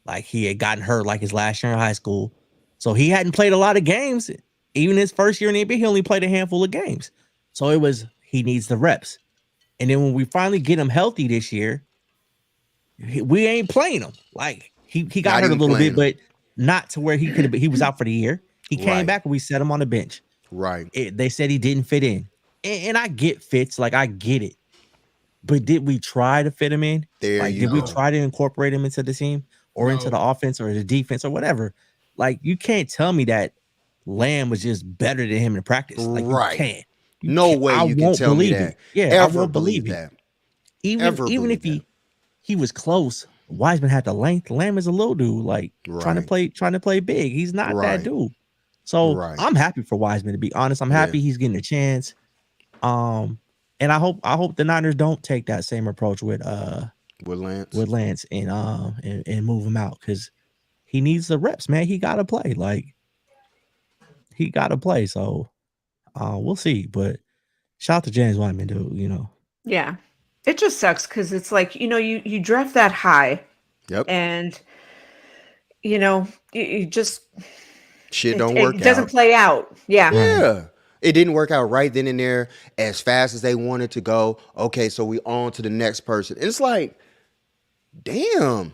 Like, he had gotten hurt like his last year in high school. So he hadn't played a lot of games. Even his first year in the NBA, he only played a handful of games. So it was, he needs the reps. And then when we finally get him healthy this year, we ain't playing him. Like, he got Not hurt a even little playing bit, but not to where he could have been. He was out for the year. He came Right. back and we set him on the bench. Right. They said he didn't fit in. And I get fits, like, I get it. But did we try to fit him in? There Like, you did we go. try to incorporate him into the team or into the offense or the defense or whatever? Like, you can't tell me that Lamb was just better than him in practice. Like, Right. you can't. No way I you can won't tell me believe that. it. Yeah, Ever I won't believe that. it. Even Ever if believe he was close, Wiseman had the length. Lamb is a little dude, like trying Right. to play big. He's not that Right. dude. So Right. I'm happy for Wiseman, to be honest. I'm happy he's getting a chance. And I hope the Niners don't take that same approach with Lance and move him out, because he needs the reps, man. He gotta play. Like, he gotta play. So we'll see. But shout out to James Wiseman, dude. You know. Yeah. It just sucks because it's like, you draft that high Yep. and, you just, Shit don't work it doesn't out. play out. Yeah. Yeah. It didn't work out right then and there as fast as they wanted to go. Okay, so we on to the next person. It's like, damn.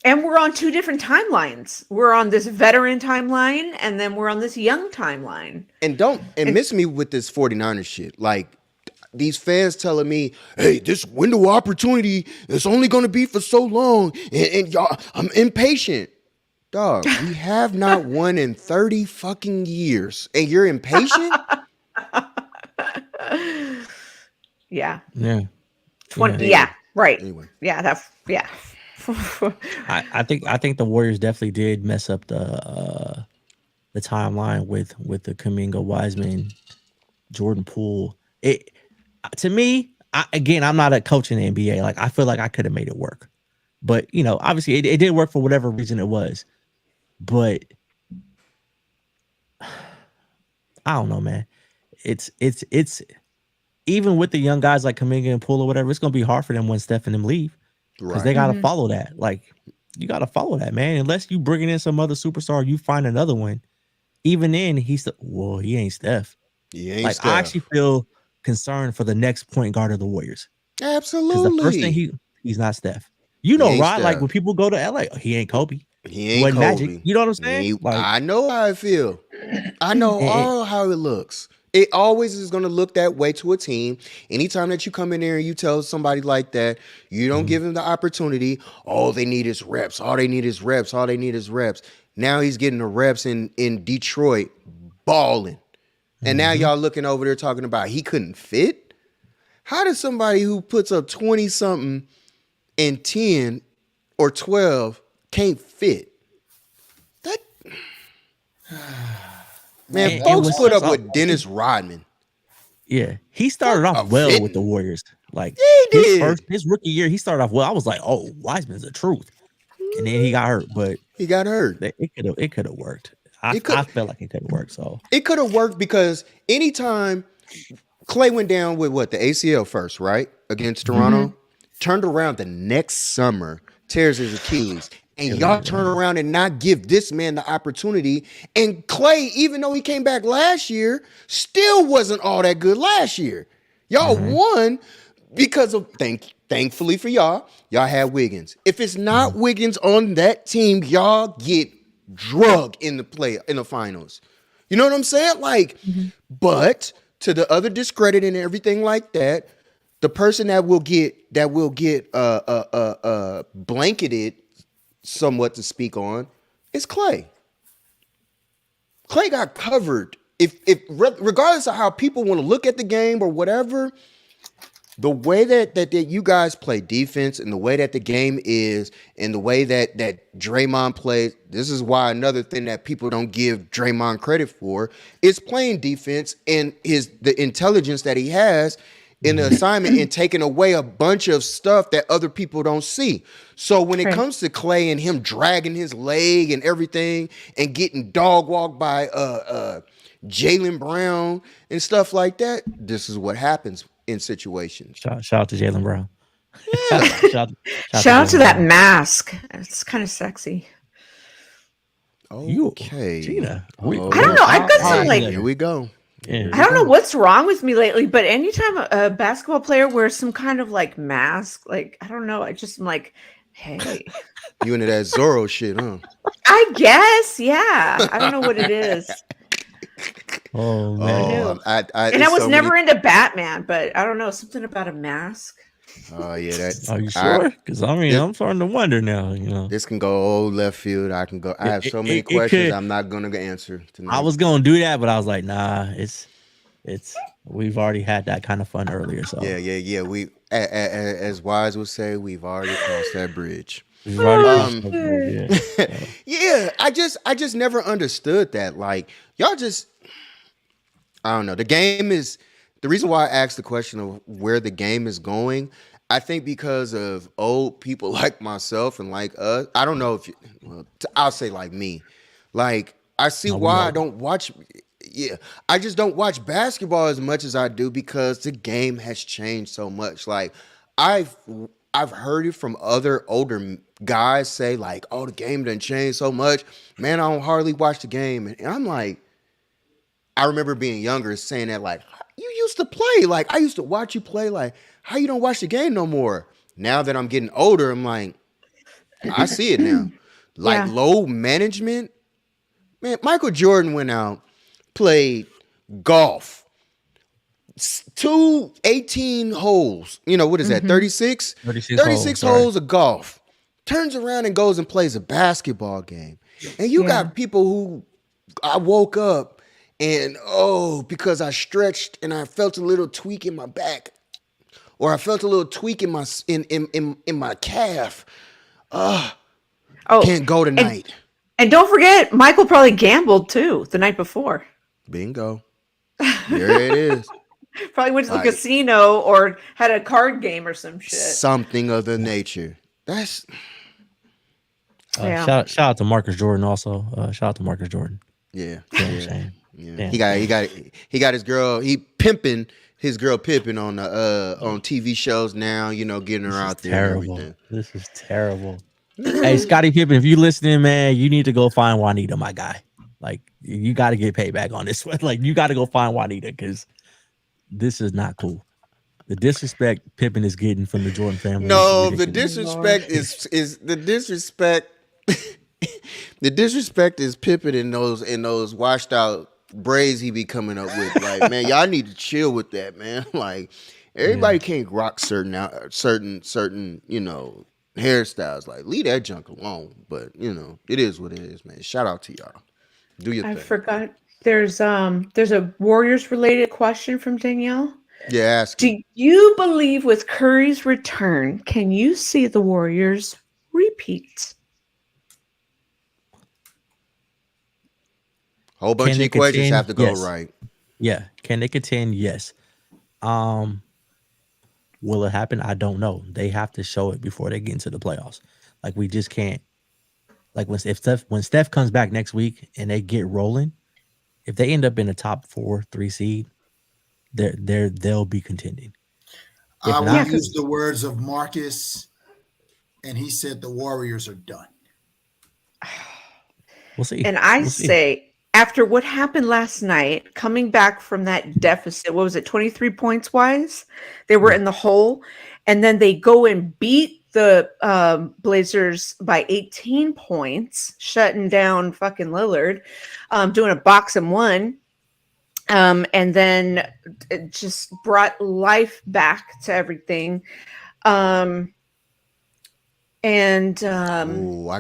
And we're on 2 different timelines. We're on this veteran timeline, and then we're on this young timeline. And miss me with this 49ers shit. Like, these fans telling me, hey, this window of opportunity is only going to be for so long. And y'all, I'm impatient. Dog, we have not won in 30 fucking years. And you're impatient? Yeah. Yeah. 20. Yeah. Right. Anyway. Yeah. Yeah. I think the Warriors definitely did mess up the timeline with the Kuminga, Wiseman, Jordan Poole. It, to me, I'm not a coach in the NBA. Like, I feel like I could have made it work, but obviously it didn't work for whatever reason it was. But I don't know, man. It's even with the young guys like Kuminga and Poole or whatever, it's gonna be hard for them when Steph and them leave, because they gotta follow that. Like, you gotta follow that, man. Unless you bringing in some other superstar, you find another one. Even then, he ain't Steph. He ain't like Steph. I actually feel concerned for the next point guard of the Warriors. Absolutely. Because the first thing he's not Steph. Rod, Steph. like when people go to LA, he ain't Kobe. He ain't wasn't Kobe. Magic. You know what I'm saying? I know how I feel. I know how it looks. It always is going to look that way to a team. Anytime that you come in there and you tell somebody like that, you don't give him the opportunity. All they need is reps. All they need is reps. All they need is reps. Now he's getting the reps in Detroit, balling. And now y'all looking over there talking about he couldn't fit? How does somebody who puts up 20-something and 10 or 12 can't fit? That man, folks put up with Dennis Rodman. Yeah, he started Fuck off a well Fitton. with the Warriors. Like Yeah, he did. his rookie year, he started off well. I was like, oh, Wiseman's the truth. And then he got hurt, but He got hurt. it could have worked. I It could- felt like it could have worked. So It could have worked because anytime Clay went down with what, the ACL first, right? Against Toronto, turned around the next summer, tears his Achilles. And y'all turn around and not give this man the opportunity. And Clay, even though he came back last year, still wasn't all that good last year. Y'all won because of thankfully for y'all had Wiggins. If it's not Wiggins on that team, y'all get drugged in the finals. You know what I'm saying? Like, but to the other discredit and everything like that, the person that will get blanketed somewhat to speak on is Clay. Clay got covered. If regardless of how people want to look at the game or whatever, the way that you guys play defense and the way that the game is and the way that Draymond plays, this is why another thing that people don't give Draymond credit for is playing defense and the intelligence that he has in the assignment and taking away a bunch of stuff that other people don't see. So when it comes to Clay and him dragging his leg and everything and getting dog walked by Jaylen Brown and stuff like that, this is what happens in situations. shout out to Jaylen Brown. Yeah. Shout out to that mask. It's kind of sexy. Okay. Gina. I don't know. I've got some like. Here we go. Yeah. I don't know what's wrong with me lately, but anytime a basketball player wears some kind of like mask, like I don't know, I just am like, hey. You into that Zorro shit, huh? I guess, yeah. I don't know what it is. Oh man. And I was never into Batman, but I don't know, something about a mask. Oh yeah, that's. Are you sure? Because I mean, I'm starting to wonder now. You know, this can go old left field. I have so many questions I'm not gonna answer tonight. I was gonna do that, but I was like, nah. It's. We've already had that kind of fun earlier. So yeah. We as Wise would say, we've already crossed that bridge. we've already crossed that bridge, yeah. So. Yeah, I just never understood that. Like y'all just, I don't know. The reason why I asked the question of where the game is going, I think because of old people like myself and like us. I don't know if I'll say like me. Like I see why I don't watch. Yeah, I just don't watch basketball as much as I do because the game has changed so much. Like I've heard it from other older guys say like, "Oh, the game done changed so much, man. I don't hardly watch the game," and I'm like, I remember being younger saying that like, you used to play, like I used to watch you play, like how you don't watch the game no more. Now that I'm getting older, I'm like, I see it now. Like low management, man. Michael Jordan went out, played golf, 18 holes. You know, what is that, 36? 36 holes of golf. Turns around and goes and plays a basketball game. And you got people who, I woke up and, because I stretched and I felt a little tweak in my back, or I felt a little tweak in my my calf. Can't go tonight. And don't forget, Michael probably gambled too the night before. Bingo. There it is. Probably went to the casino or had a card game or some shit. Something of the nature. That's shout out to Marcus Jordan also. Shout out to Marcus Jordan. Yeah. Yeah. He got his girl. He pimping his girl Pippen on the on TV shows now. You know, getting her out there. Terrible. And everything. This is terrible. Hey, Scottie Pippen, if you listening, man, you need to go find Juanita, my guy. Like, you got to get paid back on this one. Like, you got to go find Juanita because this is not cool. The disrespect Pippen is getting from the Jordan family. No, the disrespect is the disrespect. The disrespect is Pippen in those washed out braids he be coming up with. Like, man, y'all need to chill with that, man. Like, everybody can't rock certain you know, hairstyles. Like, leave that junk alone. But you know, it is what it is, man. Shout out to y'all. Do your thing. I forgot. There's a Warriors related question from Danielle. Yeah, ask. Do you believe with Curry's return, can you see the Warriors repeat? Whole bunch of equations have to go yes. right. Yeah. Can they contend? Yes. Will it happen? I don't know. They have to show it before they get into the playoffs. Like we just can't. Like when Steph comes back next week and they get rolling, if they end up in the top 4-3 seed, they'll be contending. If I not, will use the words of Marcus, and he said the Warriors are done. we'll see. And I We'll see. say, after what happened last night, coming back from that deficit, what was it, 23 points wise? They were in the hole, and then they go and beat the Blazers by 18 points, shutting down fucking Lillard, doing a box and one. And then it just brought life back to everything. I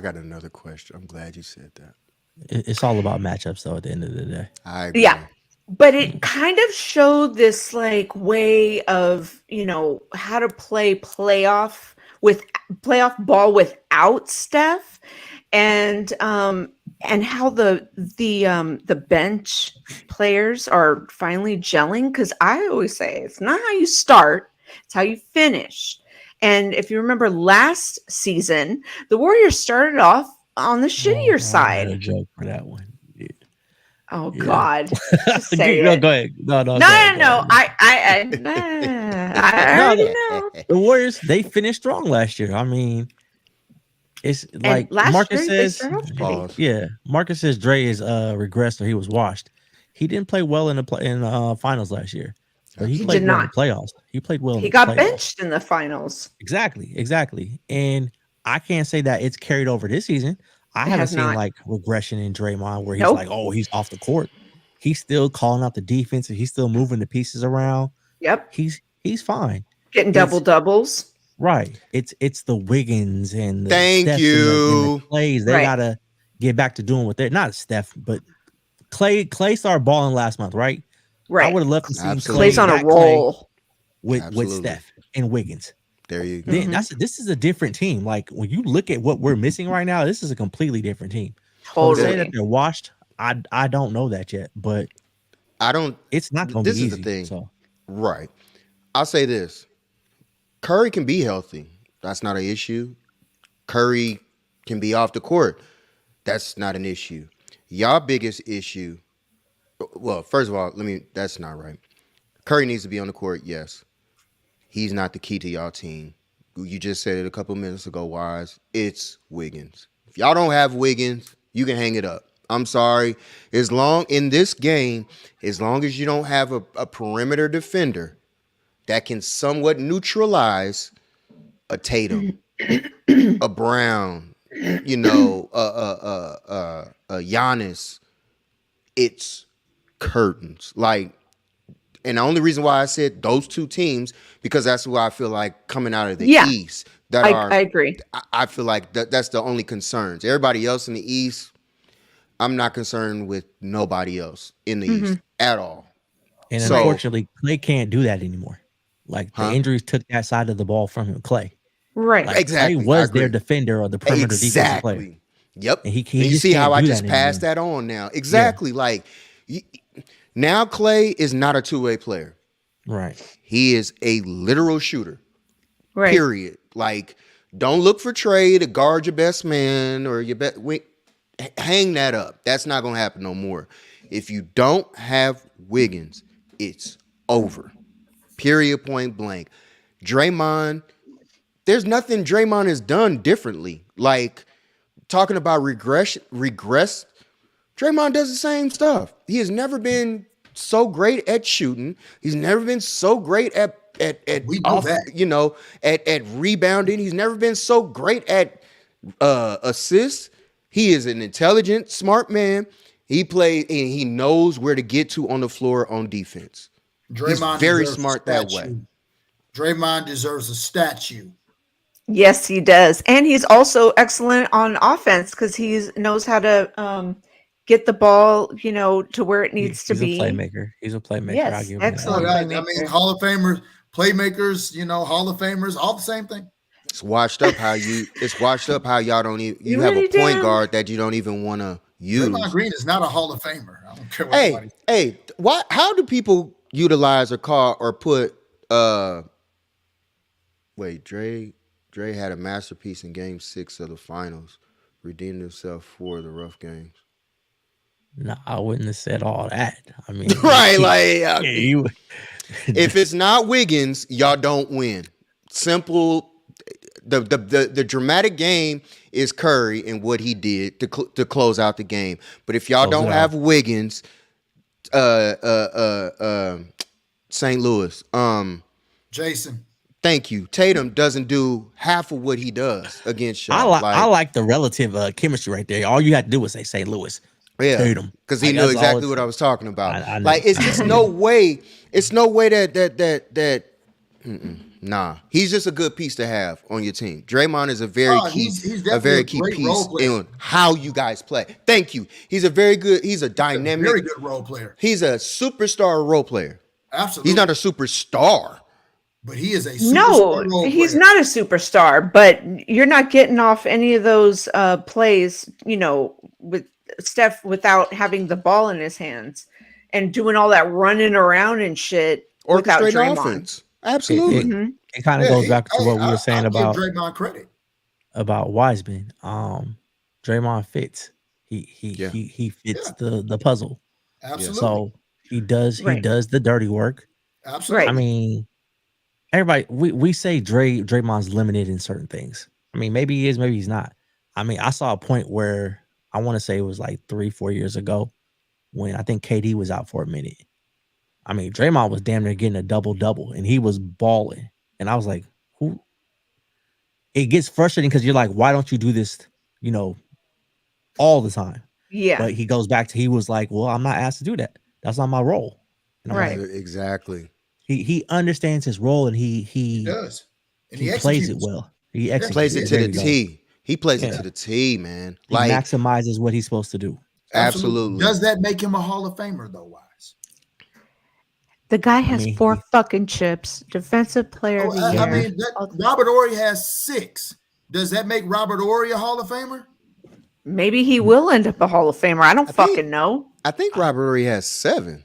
got another question. I'm glad you said that. It's all about matchups, though. At the end of the day, I agree. Yeah, but it kind of showed this like way of, you know, how to play playoff ball without Steph, and how the bench players are finally gelling. Because I always say it's not how you start, it's how you finish. And if you remember last season, the Warriors started off on the shittier I side. had a joke for that one. Yeah. Oh Yeah. God! Just say No, it. go ahead. No. No. Go ahead. I already know. The Warriors, they finished strong last year. I mean, it's like last Marcus year, they says. started off Pause. Yeah, Marcus says Dre is regressed or he was washed. He didn't play well in the finals last year, but he He played did well in not. the playoffs. He played well. He in the got playoffs. benched in the finals. Exactly. And I can't say that it's carried over this season. I haven't has seen not. like regression in Draymond where he's Nope. like, oh, he's off the court. He's still calling out the defense and he's still moving the pieces around. Yep, He's fine. getting It's- double doubles. Right. It's the Wiggins and the Thank Steph you. and the Clays. They Right. gotta get back to doing what they're not Steph, but Clay started balling last month, right? I Right, would have loved to see Absolutely. Clay's on a that Clay roll. with Absolutely. Steph and Wiggins. There you go. Then this is a different team. Like when you look at what we're missing right now, this is a completely different team. So to say that Totally. they're washed, I don't know that yet, but I don't. it's not going to This be is easy. the thing. So Right. I'll say this. Curry can be healthy. That's not an issue. Curry can be off the court. That's not an issue. Y'all biggest issue. Well, first of all, that's not right. Curry needs to be on the court, yes. He's not the key to y'all team. You just said it a couple minutes ago, Wise. It's Wiggins. If y'all don't have Wiggins, you can hang it up. I'm sorry. In this game, as long as you don't have a perimeter defender that can somewhat neutralize a Tatum, a Brown, a Giannis, it's curtains. And the only reason why I said those two teams, because that's who I feel like coming out of the East. I agree. I feel like that's the only concerns. Everybody else in the East, I'm not concerned with nobody else in the East at all. and So- unfortunately, Clay can't do that anymore. Like the injuries took that side of the ball from him. Clay. Right. Like, Exactly. Clay was I agree. their defender or the perimeter defensive player. Exactly. Yep. And he And you just see how can't I do just that passed anymore. that on now. Exactly. Now Clay is not a two-way player. Right. He is a literal shooter. Right. Period. Don't look for Trey to guard your best man or your best. Hang that up. That's not going to happen no more. If you don't have Wiggins, it's over. Period. Point blank. Draymond, there's nothing Draymond has done differently. Talking about regress. Draymond does the same stuff. He has never been so great at shooting. He's never been so great at We know that. at rebounding. He's never been so great at assists. He is an intelligent, smart man. He plays and he knows where to get to on the floor on defense. Draymond He's very deserves a smart that statue. way. Draymond deserves a statue. Yes, he does. And he's also excellent on offense because he knows how to get the ball, to where it needs to He's be. a playmaker. He's a playmaker. Yes, I'll give him that. excellent. I playmaker. mean, Hall of Famers, playmakers, Hall of Famers, all the same thing. It's washed up how y'all don't even you have really a point do. guard that you don't even want to use. Draymond Green is not a Hall of Famer. I don't care what anybody. How do people utilize or call or put wait, Dre had a masterpiece in game 6 of the finals, redeemed himself for the rough games. No, I wouldn't have said all that. I mean, Right, like if if it's not Wiggins, y'all don't win. Simple. The dramatic game is Curry and what he did to close out the game. But if y'all don't have Wiggins, St. Louis, Jason. Thank you. Tatum doesn't do half of what he does against y'all. I like the relative chemistry right there. All you had to do was say St. Louis. Yeah, Tatum, because he knew exactly what I was talking about. I know. Like, it's just no way. It's no way that. Nah, he's just a good piece to have on your team. Draymond is a very key, he's a very key piece in how you guys play. Thank you. He's a dynamic, very good role player. He's a superstar role player. Absolutely, he's not a superstar. But he is a superstar role he's player. not a superstar, but you're not getting off any of those plays, with Steph without having the ball in his hands and doing all that running around and shit without Orchestrating Draymond. offense. Absolutely. It kind of goes back to what we were saying about Draymond credit about Wiseman. Draymond fits. He fits the puzzle. Absolutely. So he does the dirty work. Absolutely. I mean, everybody we say Draymond's limited in certain things. I mean, maybe he is, maybe he's not. I mean, I saw a point where I want to say it was like 3-4 years ago when I think KD was out for a minute. I mean, Draymond was damn near getting a double-double, and he was balling. And I was like, who? It gets frustrating because you're like, why don't you do this, all the time? Yeah. But he goes back to, he was like, well, I'm not asked to do that. That's not my role. And I'm Right. like, Exactly. He understands his role, and he does. And he plays it well. He executes. Plays it to There the you go. T. He plays it to the T, man. He Like, maximizes what he's supposed to do. absolutely. Does that make him a Hall of Famer, though, Wise? The guy has 4 fucking chips. Defensive player of the year. I mean, Robert Horry has 6. Does that make Robert Horry a Hall of Famer? Maybe he will end up a Hall of Famer. I don't fucking know. I think Robert Horry has 7.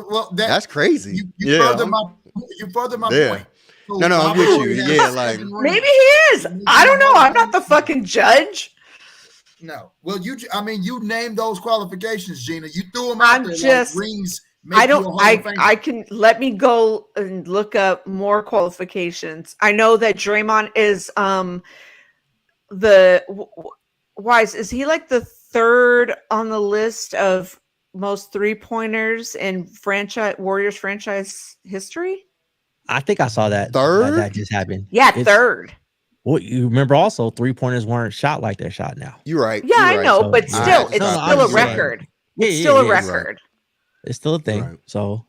Well, that's crazy. You further my point. So No, I'm with you. Yeah, like maybe he is. I don't know. I'm not the fucking judge. No. Well, you named those qualifications, Gina. You threw them out there. Just like rings. I can let me go and look up more qualifications. I know that Draymond is Wise. Is he like the 3rd on the list of most 3-pointers in Warriors franchise history? I think I saw that. 3rd? That just happened. Yeah, 3rd. Well, you remember also 3-pointers weren't shot like they're shot now. You're right. Yeah, I know, So, but still, it's still a record. It's still a record. It's still a thing. Right. So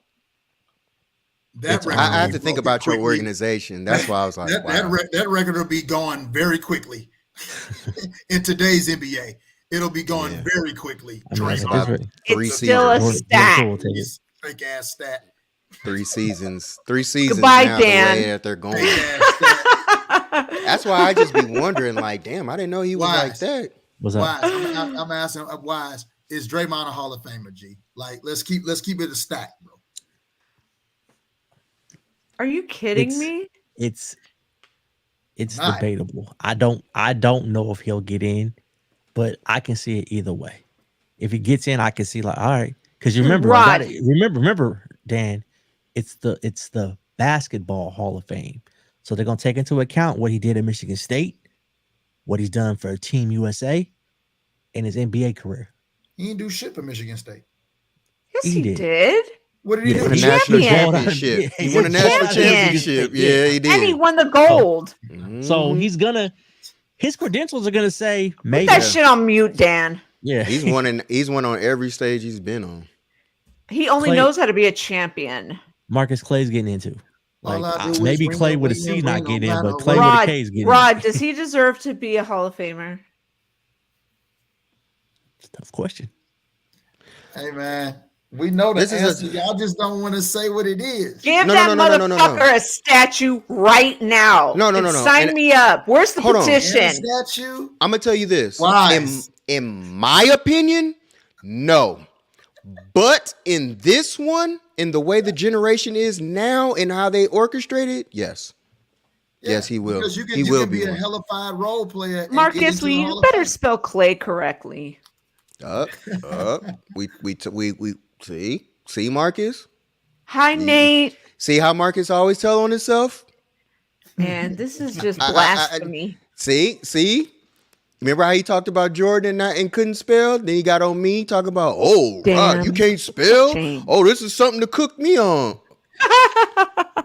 I have to think about your organization. That's why I was like, that record will be gone very quickly in today's NBA. It'll be gone very quickly. It's still a stat. Fake ass stat. 3 seasons. 3 seasons. Goodbye, now, Dan. the way that they're going. That's why I just be wondering, like, damn, I didn't know he was like that. What's up? Wise. I'm asking, Wise, is Draymond a Hall of Famer, G? Like, let's keep it a stack, bro. Are you kidding me? It's debatable. I don't know if he'll get in, but I can see it either way. If he gets in, I can see like, all right, because you remember, remember, Dan, it's the basketball Hall of Fame. So they're gonna take into account what he did at Michigan State, what he's done for Team USA, and his NBA career. He didn't do shit for Michigan State. Yes, he did. What did he do? Won a national championship. He won a national championship. Yeah, he did. And he won the gold. So his credentials are gonna say maybe. Put that shit on mute, Dan. Yeah, he's won on every stage he's been on. He only knows how to be a champion. Marcus Clay's getting into. Like, maybe Clay with a C not getting in, but Clay with a K is getting in. Rod, does he deserve to be a Hall of Famer? It's a tough question. Hey, man. We know the answer. Y'all just don't want to say what it is. Give that motherfucker a statue right now. No. Sign me up. Where's the petition? Statue? I'm going to tell you this. Why? In my opinion, no. But in this one, in the way the generation is now and how they orchestrate it, yes. Yeah, Yes, he will. Because you He can will be a one. hellified role player. And get Marcus, into the you Hall of better Fame. spell Clay correctly. We see Marcus. Hi, Nate. See how Marcus always tell on himself. Man, this is just I- blasphemy. See. Remember how he talked about Jordan and couldn't spell? Then he got on me talking about, oh, Rod, you Damn can't spell. shame. Oh, this is something to cook me on.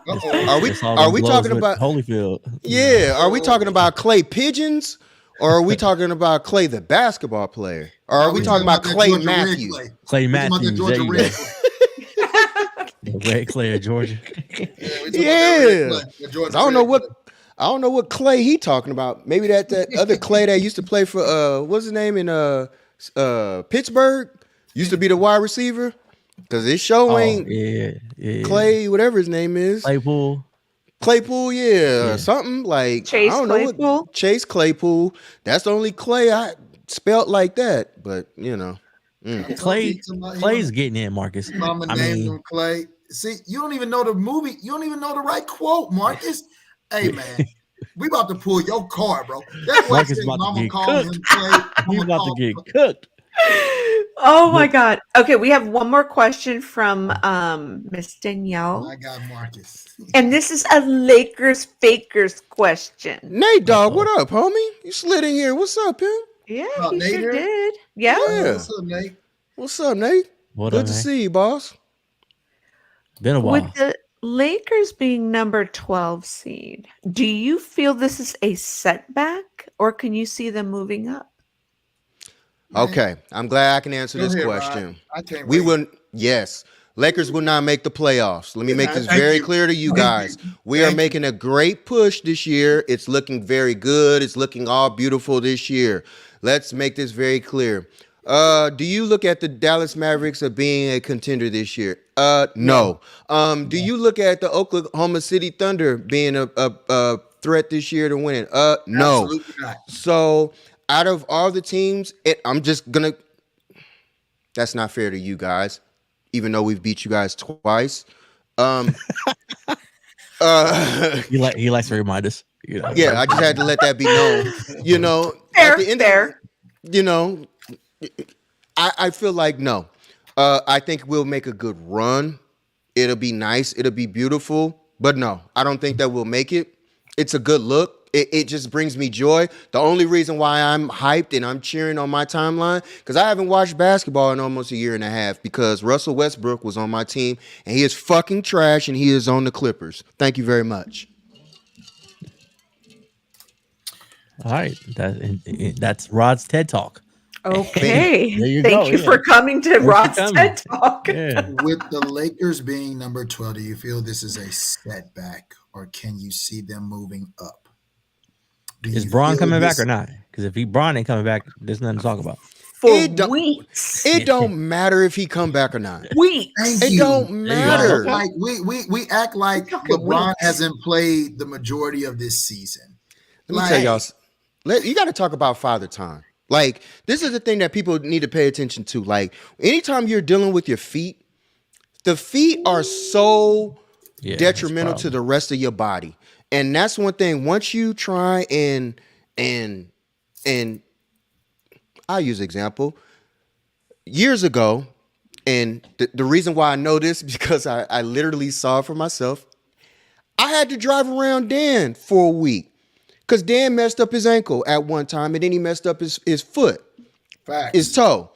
Are we talking about Holyfield? Yeah, are we talking about Clay Pigeons, or are we talking about Clay the basketball player, or are we talking about that Clay Georgia Red Matthews? Clay. Clay We talking about that Matthews. There Georgia you Red go. Clay. The Red Clay of Georgia. Yeah, we talking about that Yeah, Red Clay, that 'Cause Georgia I don't know Red what Clay. Clay he talking about. Maybe that other Clay that used to play for what's his name in Pittsburgh, used to be the wide receiver. Because this show ain't yeah. Clay, whatever his name is. Claypool. Yeah. Something like Chase I don't know Claypool? what Chase Claypool. That's the only Clay I spelt like that. But you know, Clay's getting in, Marcus. Mama named him Clay. See, you don't even know the movie. You don't even know the right quote, Marcus. Hey man, we about to pull your card, bro. That's why Marcus about to Mama get called cooked. him Clay. He's Mama about to called get him- cooked. Oh my God. Okay, we have one more question from Miss Danielle. I got Marcus. And this is a Lakers Fakers question. Nate dog, what up, homie? You slid in here. What's up, him? Yeah, Oh, he Nate sure here? did. Yeah. Yeah. What's up, Nate? What's up, Nate? What Good up, to man? see you, boss. Been a while. With the Lakers being number 12 seed, do you feel this is a setback or can you see them moving up? Okay, I'm glad I can answer Go this ahead, question. Rod. I can't We wait. will, yes. Lakers will not make the playoffs. Let me make this Thank very you. clear to you Thank guys. you. We are Thank making a great push this year. It's looking very good. It's looking all beautiful this year. Let's make this very clear. Do you look at the Dallas Mavericks as being a contender this year? No. Do you look at the Oklahoma City Thunder being a threat this year to win? No. Absolutely not. So out of all the teams, I'm just gonna. That's not fair to you guys, even though we've beat you guys twice. He likes to remind us. You know. Yeah, I just had to let that be known. You know, Fair, at the end fair. you know, I feel like no. I think we'll make a good run. It'll be nice. It'll be beautiful. But no, I don't think that we'll make it. It's a good look. It just brings me joy. The only reason why I'm hyped and I'm cheering on my timeline, because I haven't watched basketball in almost a year and a half because Russell Westbrook was on my team and he is fucking trash and he is on the Clippers. Thank you very much. All right, that's Rod's TED Talk. Okay. There you Thank go, you yeah. for coming to Thanks for Rod's coming. TED Talk. Yeah. With the Lakers being number 12, do you feel this is a setback or can you see them moving up? Is Braun coming back or not? Because if Braun ain't coming back, there's nothing to talk about. For It don't- weeks. It don't matter if he come back or not. Weeks. Thank It you. don't you go. matter. Okay. Like we act like talking LeBron weeks. hasn't played the majority of this season. Let me tell y'all, you got to talk about father time. Like, this is the thing that people need to pay attention to. Like, anytime you're dealing with your feet, the feet are so detrimental to the rest of your body. And that's one thing. Once you try and I'll use an example. Years ago, and the reason why I know this is because I literally saw it for myself. I had to drive around Dan for a week because Dan messed up his ankle at one time, and then he messed up his foot, Facts. his toe.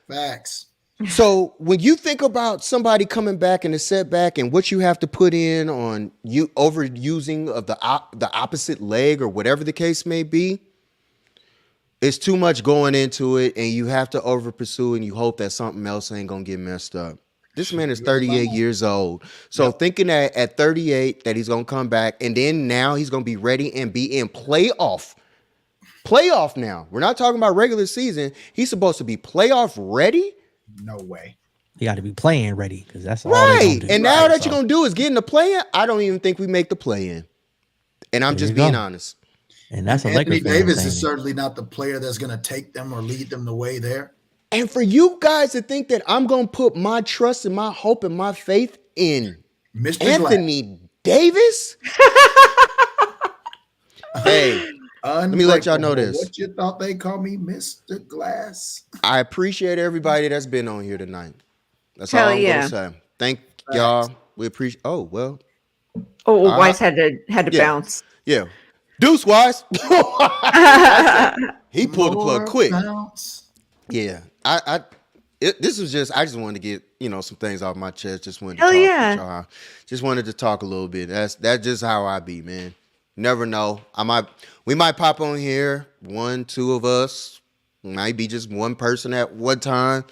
Facts. So when you think about somebody coming back in a setback and what you have to put in on you overusing of the opposite leg or whatever the case may be, it's too much going into it, and you have to over pursue, and you hope that something else ain't gonna get messed up. This man is 38 years old. So thinking that at 38 that he's gonna come back, and then now he's gonna be ready and be in playoff now. We're not talking about regular season. He's supposed to be playoff ready. No way. You got to be playing ready because that's all they're Right. gonna do. And now Right, that so- you're gonna do is get in the play-in, I don't even think we make the play-in. And I'm There just you being go. honest. And that's a Anthony Lakers fan Davis saying is it. certainly not the player that's going to take them or lead them the way there. And for you guys to think that I'm going to put my trust and my hope and my faith in Mr. Anthony Davis? Hey, let me let y'all know this. What you thought they call me, Mr. Glass? I appreciate everybody that's been on here tonight. That's Hell all I'm yeah. going to say. Thank y'all. We appreciate. Oh, well. Oh, Wise had to yeah. bounce. Yeah. Deuce Wise. He pulled the plug quick. Bounce. Yeah. This was just, I just wanted to get, some things off my chest. Just wanted to Hell talk yeah. with y'all. Just wanted to talk a little bit. That's just how I be, man. Never know. We might pop on here, 1, 2 of us. Might be just one person at one time.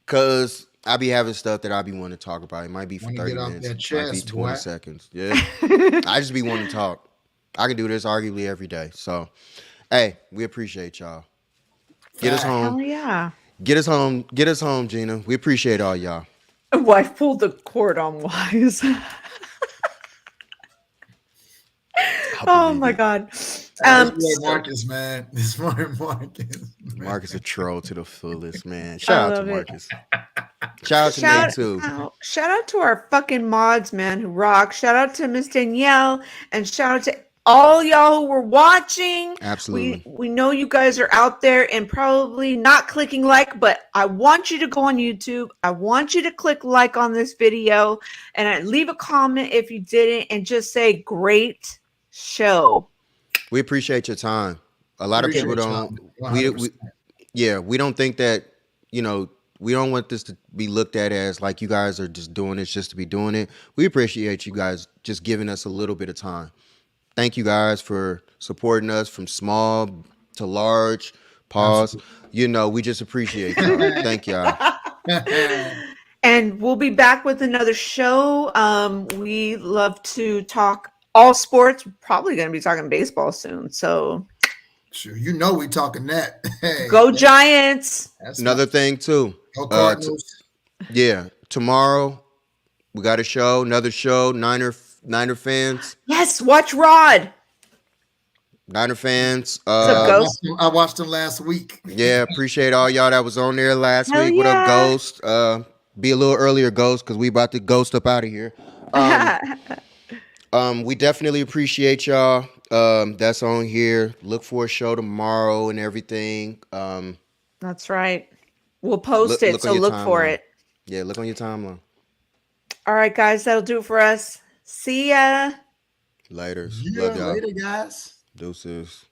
Cause I be having stuff that I be wanting to talk about. It might be for 30 minutes. It might be 20 seconds. Yeah. I just be wanting to talk. I can do this arguably every day. So, hey, we appreciate y'all. Get us home. Hell yeah. Get us home. Get us home, Gina. We appreciate all y'all. Wife pulled the cord on Wise. Oh my God. Marcus, man. This morning, Marcus. Marcus a troll to the fullest, man. Shout out to Marcus. Shout out to Nate too. Shout out to our fucking mods, man, who rock. Shout out to Miss Danielle, and shout out to all y'all who were watching. Absolutely. We know you guys are out there and probably not clicking like, but I want you to go on YouTube. I want you to click like on this video and leave a comment if you didn't, and just say great show. We appreciate your time. A lot of people don't. We don't think that, we don't want this to be looked at as like you guys are just doing this just to be doing it. We appreciate you guys just giving us a little bit of time. Thank you guys for supporting us from small to large. Pause. Absolutely. We just appreciate y'all. Thank y'all. And we'll be back with another show. We love to talk all sports. We're probably going to be talking baseball soon. So sure, we talking that. Hey, go Giants. Another thing too. Go Cardinals. Tomorrow we got a show. Another show. Niner fans. Yes, watch Rod. Niner fans. I watched them last week. Yeah, appreciate all y'all that was on there last week. Yeah. What up, Ghost? Be a little earlier, Ghost, because we about to ghost up out of here. We definitely appreciate y'all. That's on here. Look for a show tomorrow and everything. That's right. We'll post it, so look for it. Yeah, look on your timeline. All right, guys, that'll do it for us. See ya. Later. Love y'all. Later, guys. Deuces.